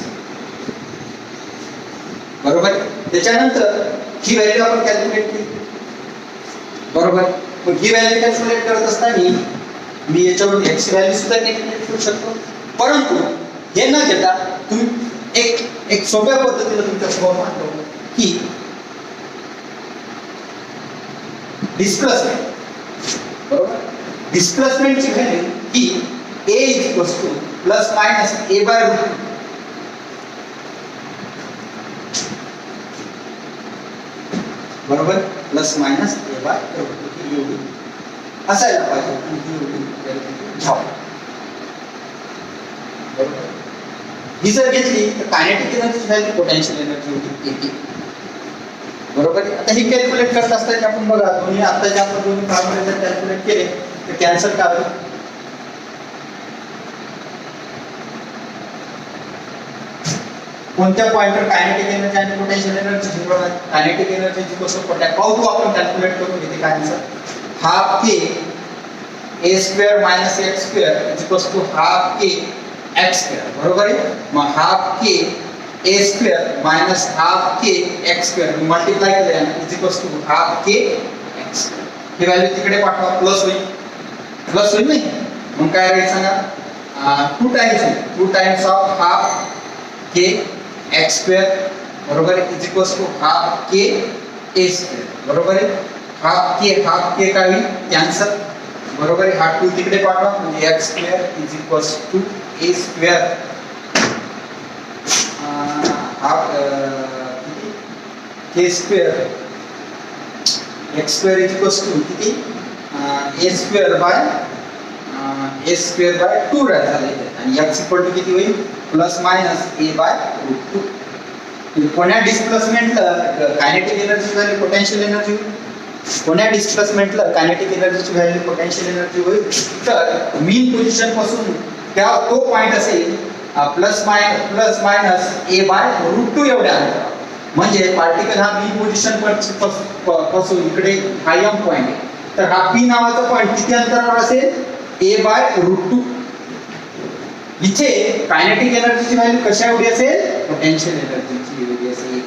बरोबर. त्याच्यानंतर ही व्हॅल्यू आपण कॅल्क्युलेट केली, बरोबर. मग ही व्हॅल्यू कॅल्क्युलेट करत असताना मी याच्यावर एक्स व्हॅल्यू सुद्धा कॅल्क्युलेट करू शकतो, परंतु हे न घेता तुम्ही एक सोप्या पद्धतीने तुमच्या समोर मांडतो की डिस्प्लेसमेंट, बरोबर. डिस्प्लेसमेंटची व्हॅल्यू ही a equals to plus minus a by root, बरोबर, plus minus a by root एवढी असायला पाहिजे. बरोबर. ही जर घेतली तर kinetic energy value potential energy होती येते, बरोबर. आता ही कॅल्क्युलेट करत असताना आपण बघा दोन्ही आता जे आपण दोन्ही फॉर्म्युले जर कॅल्क्युलेट केले तर कॅन्सल का होईल, कोणत्या पॉइंटवर कायनेटिक एनर्जी आणि पोटेन्शियल एनर्जी जुळणार. कायनेटिक एनर्जी कसं पाहू आपण कॅल्क्युलेट करून घेते काय answer, half K a square minus x square is equals to half K x square, बरोबर आहे. मग half K a square minus half K x square multiply केले is equals to half K x square. ही value तिकडे पाठवा, plus होईल नाही. मग काय राहील सांगा, 2 times of half K x square, बरोबर आहे, is equals to half K a square, बरोबर आहे. हाफ के काय होईल कॅन्सल, बरोबर आहे. हा 2 तिकडे पाठवा म्हणजे x square is equals to a square half k square x square is equals to किती a स्क्वेअर बाय 2 राहिला आणि x इक्वल टू किती होईल plus minus a by root 2. कोण्या डिस्प्लेसमेंटला kinetic energy value potential energy होईल, कोण्या डिस्प्लेसमेंटला कायनेटिक एनर्जीची व्हॅल्यू पोटेन्शियल एनर्जी होईल, तर मीन पोझिशन पासून त्या तो पॉइंट असेल plus minus a by root 2 एवढ्या अंतरावर. म्हणजे पार्टिकल हा मीन पोझिशन पासून इकडे हा m पॉइंट आहे, तर हा p नावाचा पॉइंट किती अंतरावर असेल a बाय रूट 2. इथे कायनेटिक एनर्जीची व्हॅल्यू कशा एवढी असेल पोटेन्शियल एनर्जीची एवढी असेल.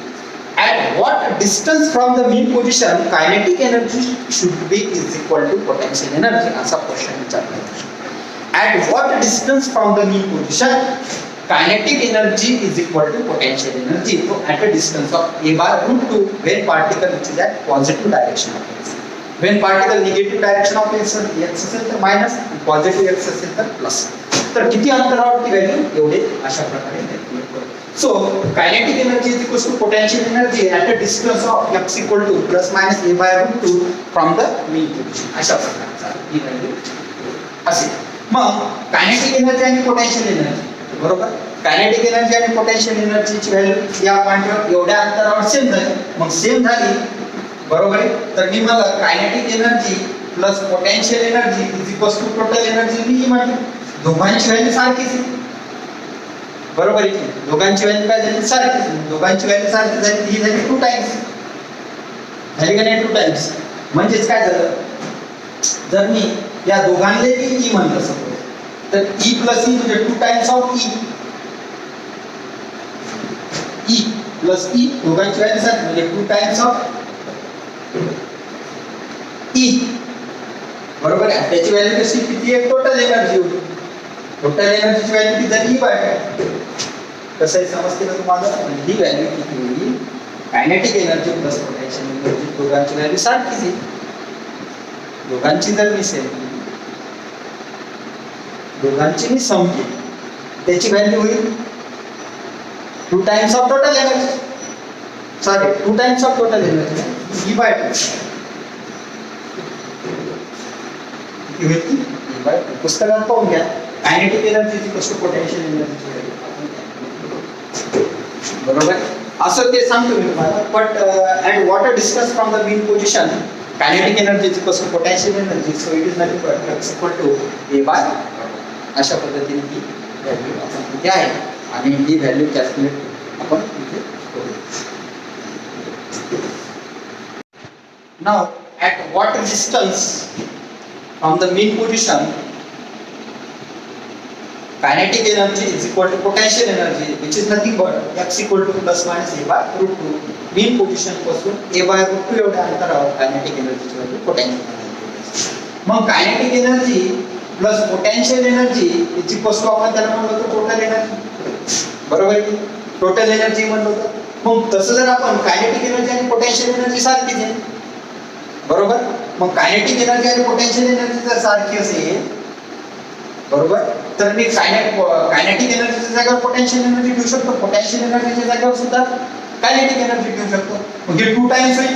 At what distance from the mean position kinetic energy should be is equal to potential energy, असा क्वेश्चन विचारला आहे. At what distance from the mean position kinetic energy is equal to potential energy, so at a distance of a by root 2 when particle which is at positive direction of x, when particle negative direction of x असेल तर minus, positive x असेल तर plus. तर किती अंतरावरती value एवढे अशा प्रकारे कॅल्क्युलेट करू. So kinetic energy is equal to potential energy at a distance of x equal to plus minus a by root 2 from the mean position. अशा प्रकारचा ही व्हॅल्यू असेल. मग कायनेटिक एनर्जी आणि पोटेन्शियल एनर्जी, बरोबर. कायनेटिक एनर्जी आणि potential एनर्जीची value या पॉइंटवर एवढ्या अंतरावर सेम झाली. मग सेम झाली, बरोबर आहे. तर मी मला kinetic energy plus potential energy is equal to total energy मी म्हटलं दोघांची व्हॅल्यू सारखीच आहे, बरोबर आहे. दोघांची व्हॅल्यू काय झाली सारखी, दोघांची व्हॅल्यू सारखी झाली, ही झाली 2 टाइम्स झाली का नाही 2 टाइम्स. म्हणजेच काय झालं, जर मी या दोघांले ई म्हणलं सपोज तर ई प्लस ई म्हणजे 2 times of E plus E दोघांची व्हॅल्यू सारखी म्हणजे 2 टाइम्स ऑफ ई, बरोबर आहे. त्याची व्हॅल्यू कशी किती आहे टोटल एनर्जी होती, टोटल एनर्जीची व्हॅल्यू किती झाली ई बाय कसं आहे समजते का तुम्हाला. ही व्हॅल्यू किती होईल kinetic energy plus potential energy दोघांची व्हॅल्यू सारखीच आहे. दोघांची जर मी सेम दोघांची मी सम केली त्याची व्हॅल्यू होईल 2 times of total energy, sorry 2 times of total energy E by 2 किती होईल ई बाय 2. पुस्तकात पाहून घ्या कायनेटिक एनर्जी कसं पोटेन्शियल एनर्जी, बरोबर. असं ते सांगतो मी तुम्हाला. But at what distance from the mean position kinetic energy is equal to potential energy, so it is nothing but x equal to a by. अशा पद्धतीने ही व्हॅल्यू आपण इथे आहे आणि ही व्हॅल्यू कॅल्क्युलेट आपण इथे करू. Now at what distance from the mean position kinetic energy is equal to potential energy which is nothing but x equal to plus minus a by root 2 mean position पासून a by root 2 एवढ्या अंतरावर kinetic energy ची value potential energy. मग kinetic energy plus potential energy is equal to आपण त्याला म्हणलो होतो total energy. बरोबर आहे? टोटल एनर्जी म्हणलो होतो. मग तसं जर आपण कायनेटिक एनर्जी आणि पोटेन्शियल एनर्जी सारखीच आहे. बरोबर? मग कायनेटिक एनर्जी आणि पोटेन्शियल एनर्जी जर सारखी असेल बरोबर तर मी कायनेटिक एनर्जीच्या जागेवर पोटेन्शियल एनर्जी घेऊ शकतो, पोटेन्शियल एनर्जीच्या जागेवर सुद्धा कायनेटिक एनर्जी घेऊ शकतो. म्हणजे 2 टाइम्स होईल.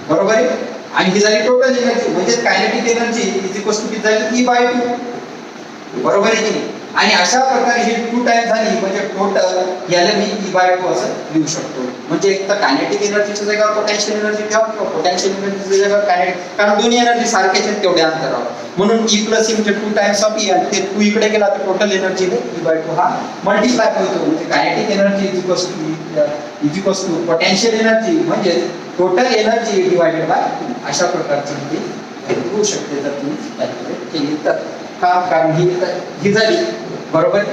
बरोबर आहे? आणि ही झाली टोटल एनर्जी म्हणजे kinetic energy is equal to किती झाली E/2. बरोबर आहे की नाही? आणि अशा प्रकारे ही 2 टाइम झाली म्हणजे टोटल याला मी E/2 असं लिहू शकतो. म्हणजे एक तर कायनेटिक एनर्जीच्या जागेवर पोटेन्शियल एनर्जी ठेवा किंवा पोटेन्शियल एनर्जीच्या जागेवर कायनेटिक, कारण दोन्ही एनर्जी सारखेच आहेत तेवढ्या अंतरावर. म्हणून E प्लस E म्हणजे 2 टाइम्स ऑफ E आणि ते 2 इकडे गेला तर टोटल एनर्जी E/2 हा मल्टिप्लाय होतो. म्हणजे kinetic energy is equal to potential energy म्हणजे टोटल एनर्जी डिवाइडेड बाय 2 अशा प्रकारची ती होऊ शकते जर तुम्ही कॅल्क्युलेट केली तर. का? कारण ही झाली बरोबर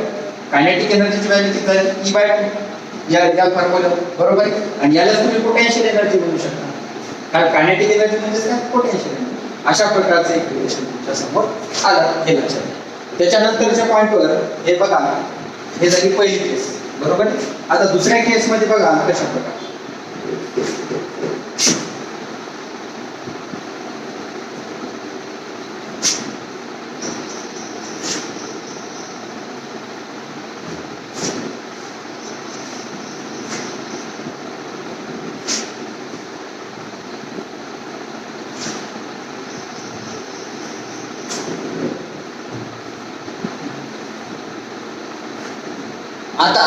कायनेटिक एनर्जीची व्हॅल्यू किती झाली E/2 या फॉर्म्युला बरोबर आहे. आणि याला तुम्ही पोटेन्शियल एनर्जी म्हणू शकता कारण कायनेटिक एनर्जी म्हणजे काय पोटेन्शियल एनर्जी. अशा प्रकारचे एक रिलेशन तुमच्या समोर आलं हे लक्षात. त्याच्यानंतरच्या पॉइंटवर हे बघा हे झाली पहिली केस बरोबर. आता दुसऱ्या केस मध्ये बघा कशा प्रकारे आता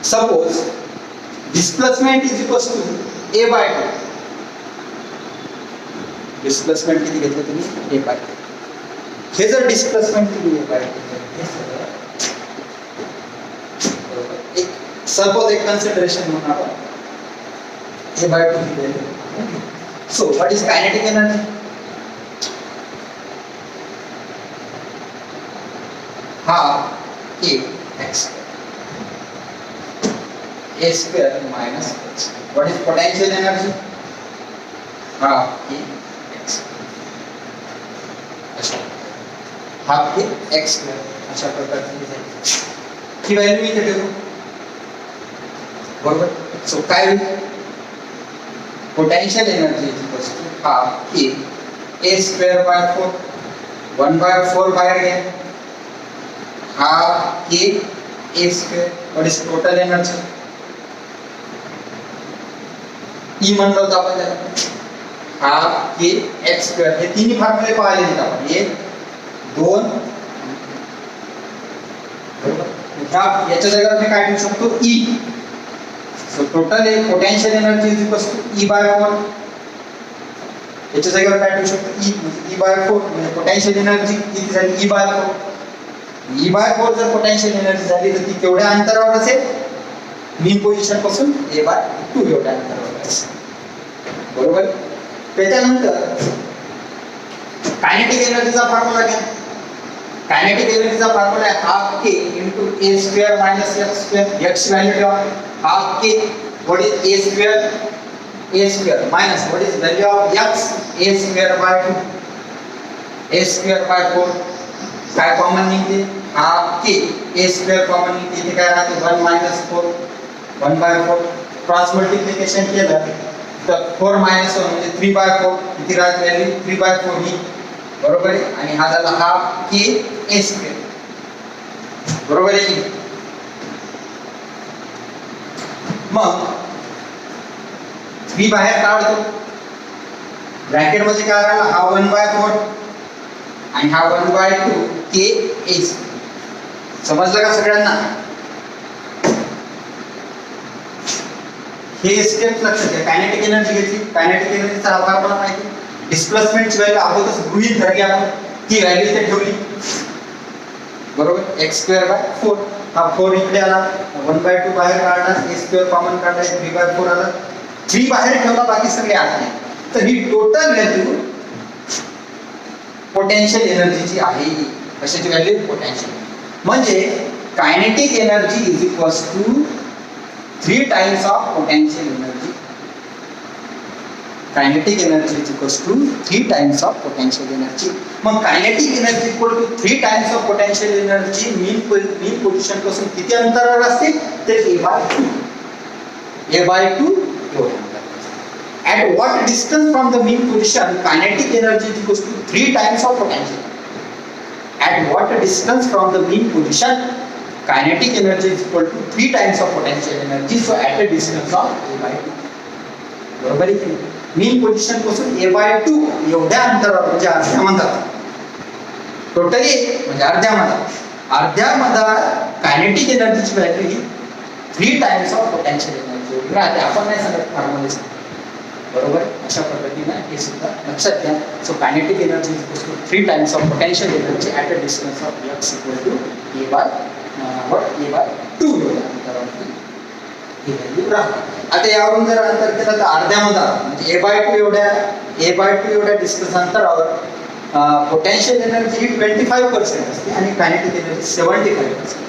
suppose displacement is equal to A/2. Displacement किती घेतलं तुम्ही A/2. हे जर डिस्प्लेसमेंट किती A/2 एक सपोज एक कन्सिडरेशन म्हणून आपण A/2 घेतलं. So what is kinetic energy? half x a square minus x. What is potential energy? Half x. अच्छा half x square अशा प्रकारची ही व्हॅल्यू इथे ठेवू बरोबर. सो काय होईल? Potential energy is equal to half a square by 4 1/4 बाहेर घ्या half a square. What is total energy? E म्हणतो आपण त्याला half x square. हे तिन्ही फॉर्म्युले पाहिले आहेत आपण 1 2 बरोबर. याच्या जागेवर मी काय लिहू शकतो E. So total potential energy is equal to E/4. याच्या जागेवर काय लिहू शकतो E म्हणजे E/4 म्हणजे पोटेन्शियल एनर्जी किती झाली E/4. E/4 जर पोटेन्शियल एनर्जी झाली तर ती केवढ्या अंतरावर असेल? मीन पोझिशन पासून A/2 एवढ्या अंतरावर असेल बरोबर. त्याच्यानंतर कायनेटिक एनर्जीचा फॉर्म्युला घ्या. कायनेटिक एनर्जीचा फॉर्म्युला आहे half k into a square minus x square. x value ठेवा half k. What is a square? a square minus what is value of x? a square by 2 a square by 4. काय common निघते? Half k a square common निघते. इथे काय राहते 1 minus 4 1/4. Cross multiplication केलं तर 4 minus 1 म्हणजे 3/4. किती राहते व्हॅल्यू 3/4 ही बरोबर आहे. आणि हा झाला हाफ k a square बरोबर आहे की. मग 3 बाहेर काढतो ब्रॅकेट मध्ये काय राहिला हा 1/4 आणि हा 1/2 k a. समजलं का सगळ्यांना? हे स्टेप लक्षात घ्या. कायनेटिक एनर्जी घेतली. कायनेटिक एनर्जीचा हा फॉर्म्युला माहिती. डिस्प्लेसमेंटची व्हॅल्यू अगोदरच गृहीत धरली आपण. ती व्हॅल्यू इथे ठेवली बरोबर. x²/4 हा 4 इकडे आला 1/2 बाहेर काढला a² कॉमन काढला 3/4 आला. 3 बाहेर ठेवला बाकी सगळे आत नाही. तर ही टोटल व्हॅल्यू पोटेन्शियल एनर्जीची आहे. कशाची व्हॅल्यू? पोटेन्शियल. म्हणजे kinetic energy is equals to 3 times of potential energy. Kinetic energy is equals to 3 times of potential energy. मग kinetic energy equal to 3 times of potential energy mean position पासून किती अंतरावर असते? तर a/2. a/2 एवढं. At what distance from the mean position kinetic energy is equals to 3 times of potential? At what distance from the mean position kinetic energy is equal to 3 times of potential energy? So at a distance of a/2. बरोबर आहे की मीन position पासून a/2 एवढ्या अंतरावर म्हणजे अर्ध्या मधात, totally म्हणजे अर्ध्या मधात कायनेटिक एनर्जीची value he 3 times of potential energy राहते. आपण नाही सांगत, फॉर्म्युला सांगतो. बरोबर, अशा पद्धतीने हे सुद्धा लक्षात घ्या. So kinetic energy is equal to 3 times of potential energy at a distance of x equal to a/2 ही व्हॅल्यू राहते. आता यावरून जर अंतर केलं तर अर्ध्या मधात म्हणजे a/2 एवढ्या डिस्टन्स अंतरावर पोटेन्शियल एनर्जी ही 25% असते आणि कायनेटिक एनर्जी 75%.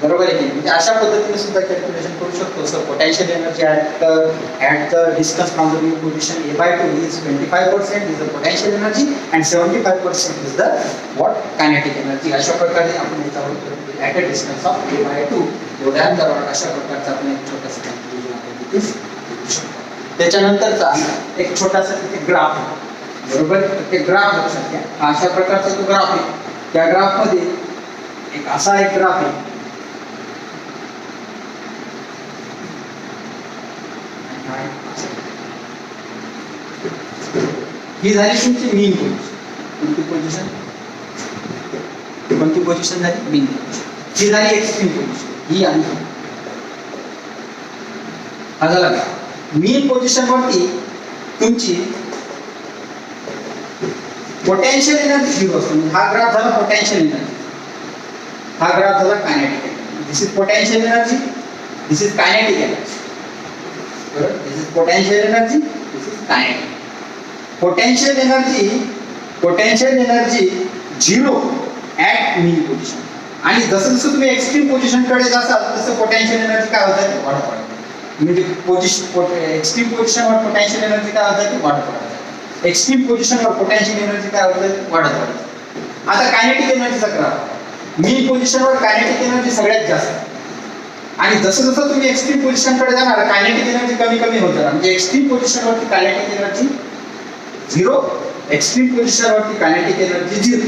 बरोबर आहे की म्हणजे अशा पद्धतीने सुद्धा कॅल्क्युलेशन करू शकतो. So potential energy at the distance from the mean position a/2 is 25% is the potential energy and 75% is the what kinetic energy. अशा प्रकारे आपण याच्यावर at a distance of a/2 एवढ्या अंतरावर अशा प्रकारचा आपण एक छोटासा कॅल्क्युलेशन आपण तिथे करू शकतो. त्याच्यानंतरचा एक छोटासा तिथे ग्राफ, बरोबर, ते ग्राफ लक्षात घ्या. अशा प्रकारचा तो ग्राफ आहे. त्या ग्राफमध्ये एक असा एक ग्राफ आहे. ही झाली तुमची मीन पोझिशन. कोणती पोझिशन झाली? Mean position. ही झाली एक्स्ट्रीम पोझिशन. ही आणि हा झाला मीन पोझिशन वरती तुमची पोटेन्शियल एनर्जी 0 असते. हा ग्राफ झाला पोटेन्शियल एनर्जी, हा ग्राफ झाला kinetic energy. This is potential energy, this is kinetic energy. बरोबर, this is potential energy, this is kinetic. Potential energy 0 at mean position. आणि जसं जसं तुम्ही एक्स्ट्रीम पोझिशन कडे जासाल तसं पोटेन्शियल एनर्जी काय होत आहे? वाढत वाढत. म्हणजे एक्स्ट्रीम पोझिशनवर पोटेन्शियल एनर्जी काय होत आहे? वाढत वाढत. एक्स्ट्रीम पोझिशनवर पोटेन्शियल एनर्जी काय होत आहे? वाढत वाढत. आता कायनेटिक एनर्जीचा ग्राफ, मीन पोझिशनवर कायनेटिक एनर्जी सगळ्यात जास्त आणि जसं जसं तुम्ही एक्स्ट्रीम पोझिशन कडे जाणार कायनेटिक एनर्जी कमी कमी होत जाणार. म्हणजे एक्स्ट्रीम पोझिशनवरती कायनेटिक एनर्जी 0, एक्स्ट्रीम पोझिशनवरती कायनेटिक एनर्जी 0,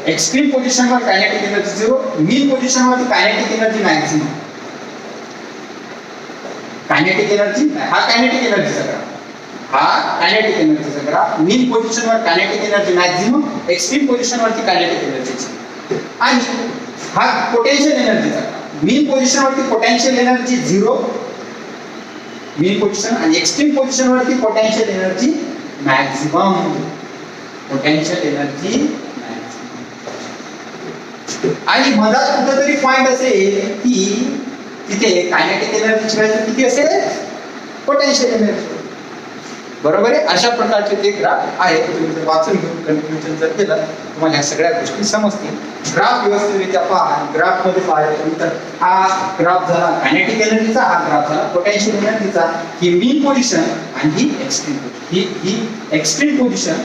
एक्स्ट्रीम पोझिशनवर कायनेटिक एनर्जी 0, मीन पोझिशनवरती kinetic energy maximum. Kinetic energy हा कायनेटिक एनर्जीचा ग्राफ, हा कायनेटिक एनर्जीचा ग्राफ. मीन पोझिशनवर कायनेटिक एनर्जी मॅक्सिमम, एक्स्ट्रीम पोझिशनवरती कायनेटिक एनर्जी आणि हा पोटेन्शियल एनर्जीचा ग्राफ. मीन पोझिशनवरती पोटेन्शियल एनर्जी 0 मीन पोझिशन आणि एक्स्ट्रीम पोझिशनवरती potential energy maximum. Potential energy आणि मधात कुठेतरी पॉइंट असेल की तिथे कायनेटिक एनर्जीची व्हॅल्यू किती असेल? Potential energy. बरोबर आहे. अशा प्रकारचे ते ग्राफ आहे. तुम्ही जर वाचून घेऊन कन्क्लुजन जर केलं तुम्हाला या सगळ्या गोष्टी समजतील. ग्राफ व्यवस्थितरित्या पहा. ग्राफ मध्ये पाहिलं तर हा ग्राफ झाला कायनेटिक एनर्जीचा, हा ग्राफ झाला पोटेन्शियल एनर्जीचा. ही मीन पोझिशन आणि ही एक्स्ट्रीम पोझिशन. ही एक्स्ट्रीम पोझिशन,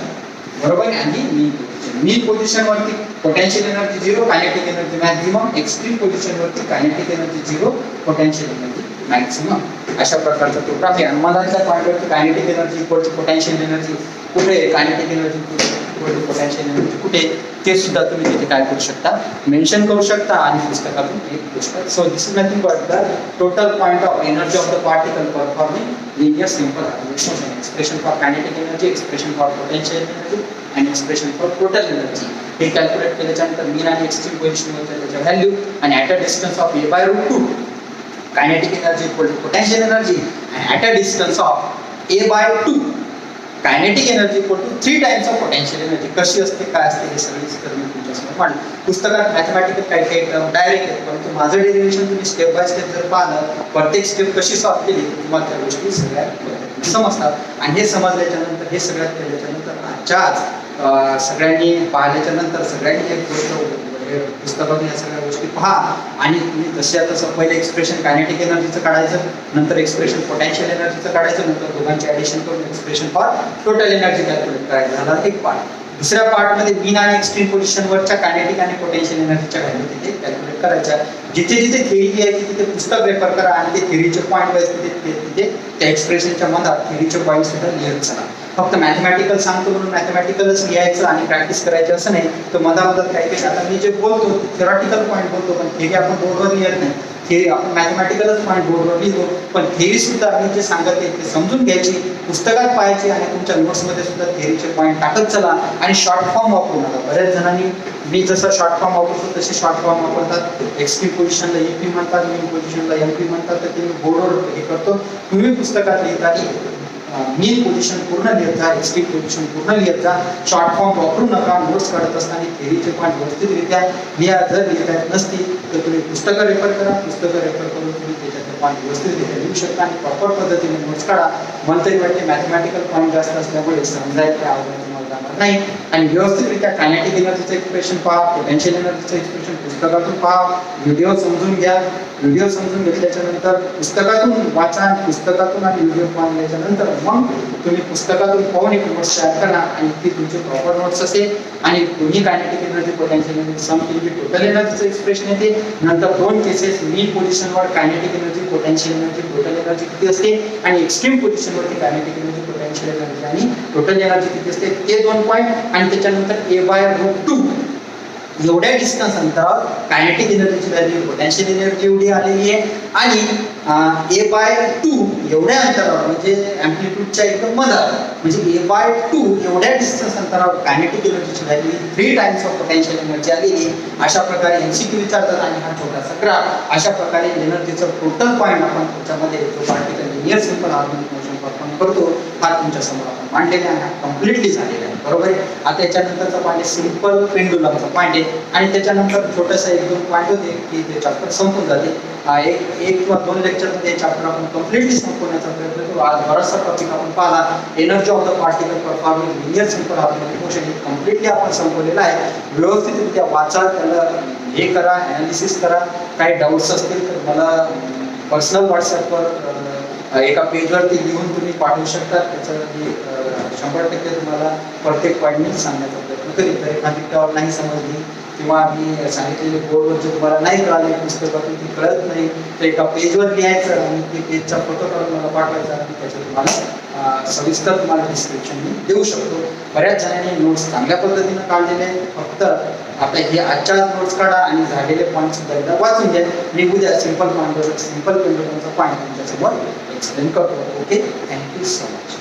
बरोबर आहे, आणि मीन पोझिशन. मीन पोझिशन वरती potential energy 0, kinetic energy maximum. Extreme position वरती kinetic energy 0, potential energy maximum. अशा प्रकारचा तो ग्राफ आहे. आणि मधातल्या पॉइंटवरती kinetic energy equal to potential energy कुठे, kinetic energy equal to potential energy कुठे, ते सुद्धा तुम्ही तिथे काय करू शकता? मेन्शन करू शकता आणि पुस्तकातून एक गोष्ट. So this is nothing but the total point of energy of the particle performing linear simple harmonic motion. Expression for kinetic energy, expression for potential energy आणि एक्सप्रेशन फॉर टोटल एनर्जी. हे calculate केल्याच्यानंतर मीन आणि extreme पोझिशनवर त्याच्या value आणि at a distance of a/√2 kinetic energy equal to potential energy and at a distance of a/2 kinetic energy equal to 3 times of potential energy. कशी असते, काय असते, हे सगळे मी तुमच्यासमोर मांडले. पुस्तकात मॅथमॅटिकल काही काही टर्म डायरेक्ट आहेत, परंतु माझं डेरिव्हेशन तुम्ही स्टेप बाय स्टेप जर पाहिलं, प्रत्येक स्टेप कशी सॉल्व्ह केली तुम्हाला त्या गोष्टी सगळ्या समजतात. आणि हे समजल्याच्या नंतर, हे सगळ्यात केल्याच्या नंतर आजच्या आज सगळ्यांनी पाहिल्याच्या नंतर सगळ्यांनी एक गोष्ट म्हणजे पुस्तकातून या सगळ्या गोष्टी पहा आणि तुम्ही जसे तसं पहिले एक्सप्रेशन कायनेटिक एनर्जीचं काढायचं, नंतर एक्सप्रेशन पोटॅन्शियल एनर्जीचं काढायचं, नंतर दोघांचे ऍडिशन करून expression for total energy calculate करायचं. झाला एक पार्ट. दुसऱ्या पार्टमध्ये मीन आणि एक्स्ट्रीम पोझिशनवरच्या कायनेटिक आणि पोटेन्शियल एनर्जीच्या व्हॅल्यू तिथे कॅल्क्युलेट करायच्या. जिथे जिथे थेरी आहे तिथे पुस्तक रेफर करा आणि ते थेरीचे पॉईंट वाईज तिथे त्या एक्सप्रेशनच्या मधात थेरीचे पॉईंट सुद्धा लिहित चला. फक्त मॅथमॅटिकल सांगतो म्हणून मॅथमॅटिकलच लिहायचं आणि प्रॅक्टिस करायचं असं नाही. तर मधामधात काही काही आता मी जे बोलतो थेरॉटिकल पॉईंट बोलतो, पण थेरी आपण बोर्डवर लिहित नाही. थेरी आपण मॅथमॅटिकलच पॉईंट बोर्डवर लिहितो, पण थेरी सुद्धा मी जे सांगत आहे ते समजून घ्यायची, पुस्तकात पाहायची आणि तुमच्या नोट्समध्ये सुद्धा थेरीचे पॉईंट टाकत चला आणि शॉर्ट फॉर्म वापरू नका. बऱ्याच जणांनी मी जसं शॉर्ट फॉर्म वापरतो तसे शॉर्ट फॉर्म वापरतात. एक्सट्रीम पोझिशनला EP म्हणतात, मीन पोझिशनला MP म्हणतात. तर ते मी बोर्डवर हे करतो. तुम्ही पुस्तकात लिहिताना मीन पोझिशन पूर्ण लिहित जा, एक्स्ट्रीम पोझिशन पूर्ण लिहित जा. शॉर्ट फॉर्म वापरू नका. नोट्स काढत असताना थेरीचे पॉईंट व्यवस्थितरित्या लिहा. जर लिहिता येत नसतील तर तुम्ही पुस्तकं रेफर करा. पुस्तकं रेफर करून तुम्ही त्याच्यातले पॉईंट व्यवस्थितरित्या लिहू शकता आणि प्रॉपर पद्धतीने नोट्स काढा. मला तरी वाटते मॅथमॅटिकल पॉईंट जास्त असल्यामुळे समजायचं अवघड तुम्हाला जाणार नाही. आणि व्यवस्थितरित्या कायनेटिक एनर्जीचं एक्सप्रेशन पहा, पोटेन्शियल एनर्जीचं एक्सप्रेशन पुस्तकातून पहा, व्हिडिओ समजून घ्या. व्हिडिओ समजून घेतल्याच्या नंतर पुस्तकातून वाचा, पुस्तकातून आणि व्हिडिओ पाहिल्याच्या नंतर मग तुम्ही पुस्तकातून पाहून एक नोट्स तयार करा आणि ती तुमची प्रॉपर नोट्स असेल. आणि दोन्ही कायनेटिक एनर्जी पोटेन्शियल एनर्जी सम केली की टोटल एनर्जीचं एक्सप्रेशन येते. नंतर दोन केसेस मीन पोझिशनवर kinetic energy potential energy total energy किती असते आणि एक्स्ट्रीम पोझिशनवरती कायनेटिक एनर्जी पोटेन्शियल एनर्जी आणि टोटल एनर्जी किती असते ते दोन पॉईंट. आणि त्याच्यानंतर A/√2 एवढ्या डिस्टन्स अंतरावर कायनेटिक एनर्जीची व्हॅल्यू पोटेन्शियल एनर्जी एवढी आलेली आहे आणि A/2 एवढ्या अंतरावर म्हणजे अँप्लिट्यूडच्या एकदम मधात म्हणजे A/2 एवढ्या डिस्टन्स अंतरावर कायनेटिक एनर्जीची value 3 times of potential energy आलेली आहे. अशा प्रकारे MCQ विचारतात आणि हा छोटासा ग्राफ अशा प्रकारे एनर्जीचं टोटल पॉईंट आपण त्याच्यामध्ये जो particle linear simple harmonic motion perform करतो हा तुमच्या समोर आपण मांडलेला आहे. कम्प्लिटली झालेला आहे. बरोबर आहे. आता याच्यानंतरचा पॉईंट आहे सिंपल पेंडुलमचा पॉईंट आहे आणि त्याच्यानंतर छोटासा 1-2 पॉईंट होते की ते चॅप्टर संपून जाते. एक किंवा 2 लेक्चरमध्ये हे चॅप्टर आपण कम्प्लिटली संपवण्याचा प्रयत्न करू. आज बराचसा टॉपिक आपण पाहिला. Energy of the particle performing linear simple harmonic motion हे कम्प्लिटली आपण संपवलेलं आहे. व्यवस्थितरित्या वाचा, त्याला हे करा, ॲनालिसिस करा. काही डाऊट्स असतील तर मला पर्सनल व्हॉट्सॲपवर एका पेजवरती लिहून तुम्ही पाठवू शकता. त्याचं मी 100% तुम्हाला प्रत्येक पॉईंटने सांगण्याचा प्रयत्न करीन. तर एखादी टर्म नाही समजली किंवा मी सांगितलेले बोर्डवर जे तुम्हाला नाही कळाले, पुस्तकातून ती कळत नाही, तर एका पेजवर लिहायचं आणि ते पेजचा फोटो काढून मला पाठवायचा आणि त्याचं तुम्हाला सविस्तर तुम्हाला डिस्क्रिप्शन मी देऊ शकतो. बऱ्याच जणांनी नोट्स चांगल्या पद्धतीनं काढलेले आहेत. फक्त आता हे आजच्या नोट्स काढा आणि झालेले पॉईंट सुद्धा एकदा वाचून घ्या. मी उद्या सिंपल पेंडुलमचा पॉईंट तुमच्यासमोर एक्सप्लेन करतो. Okay, thank you so much.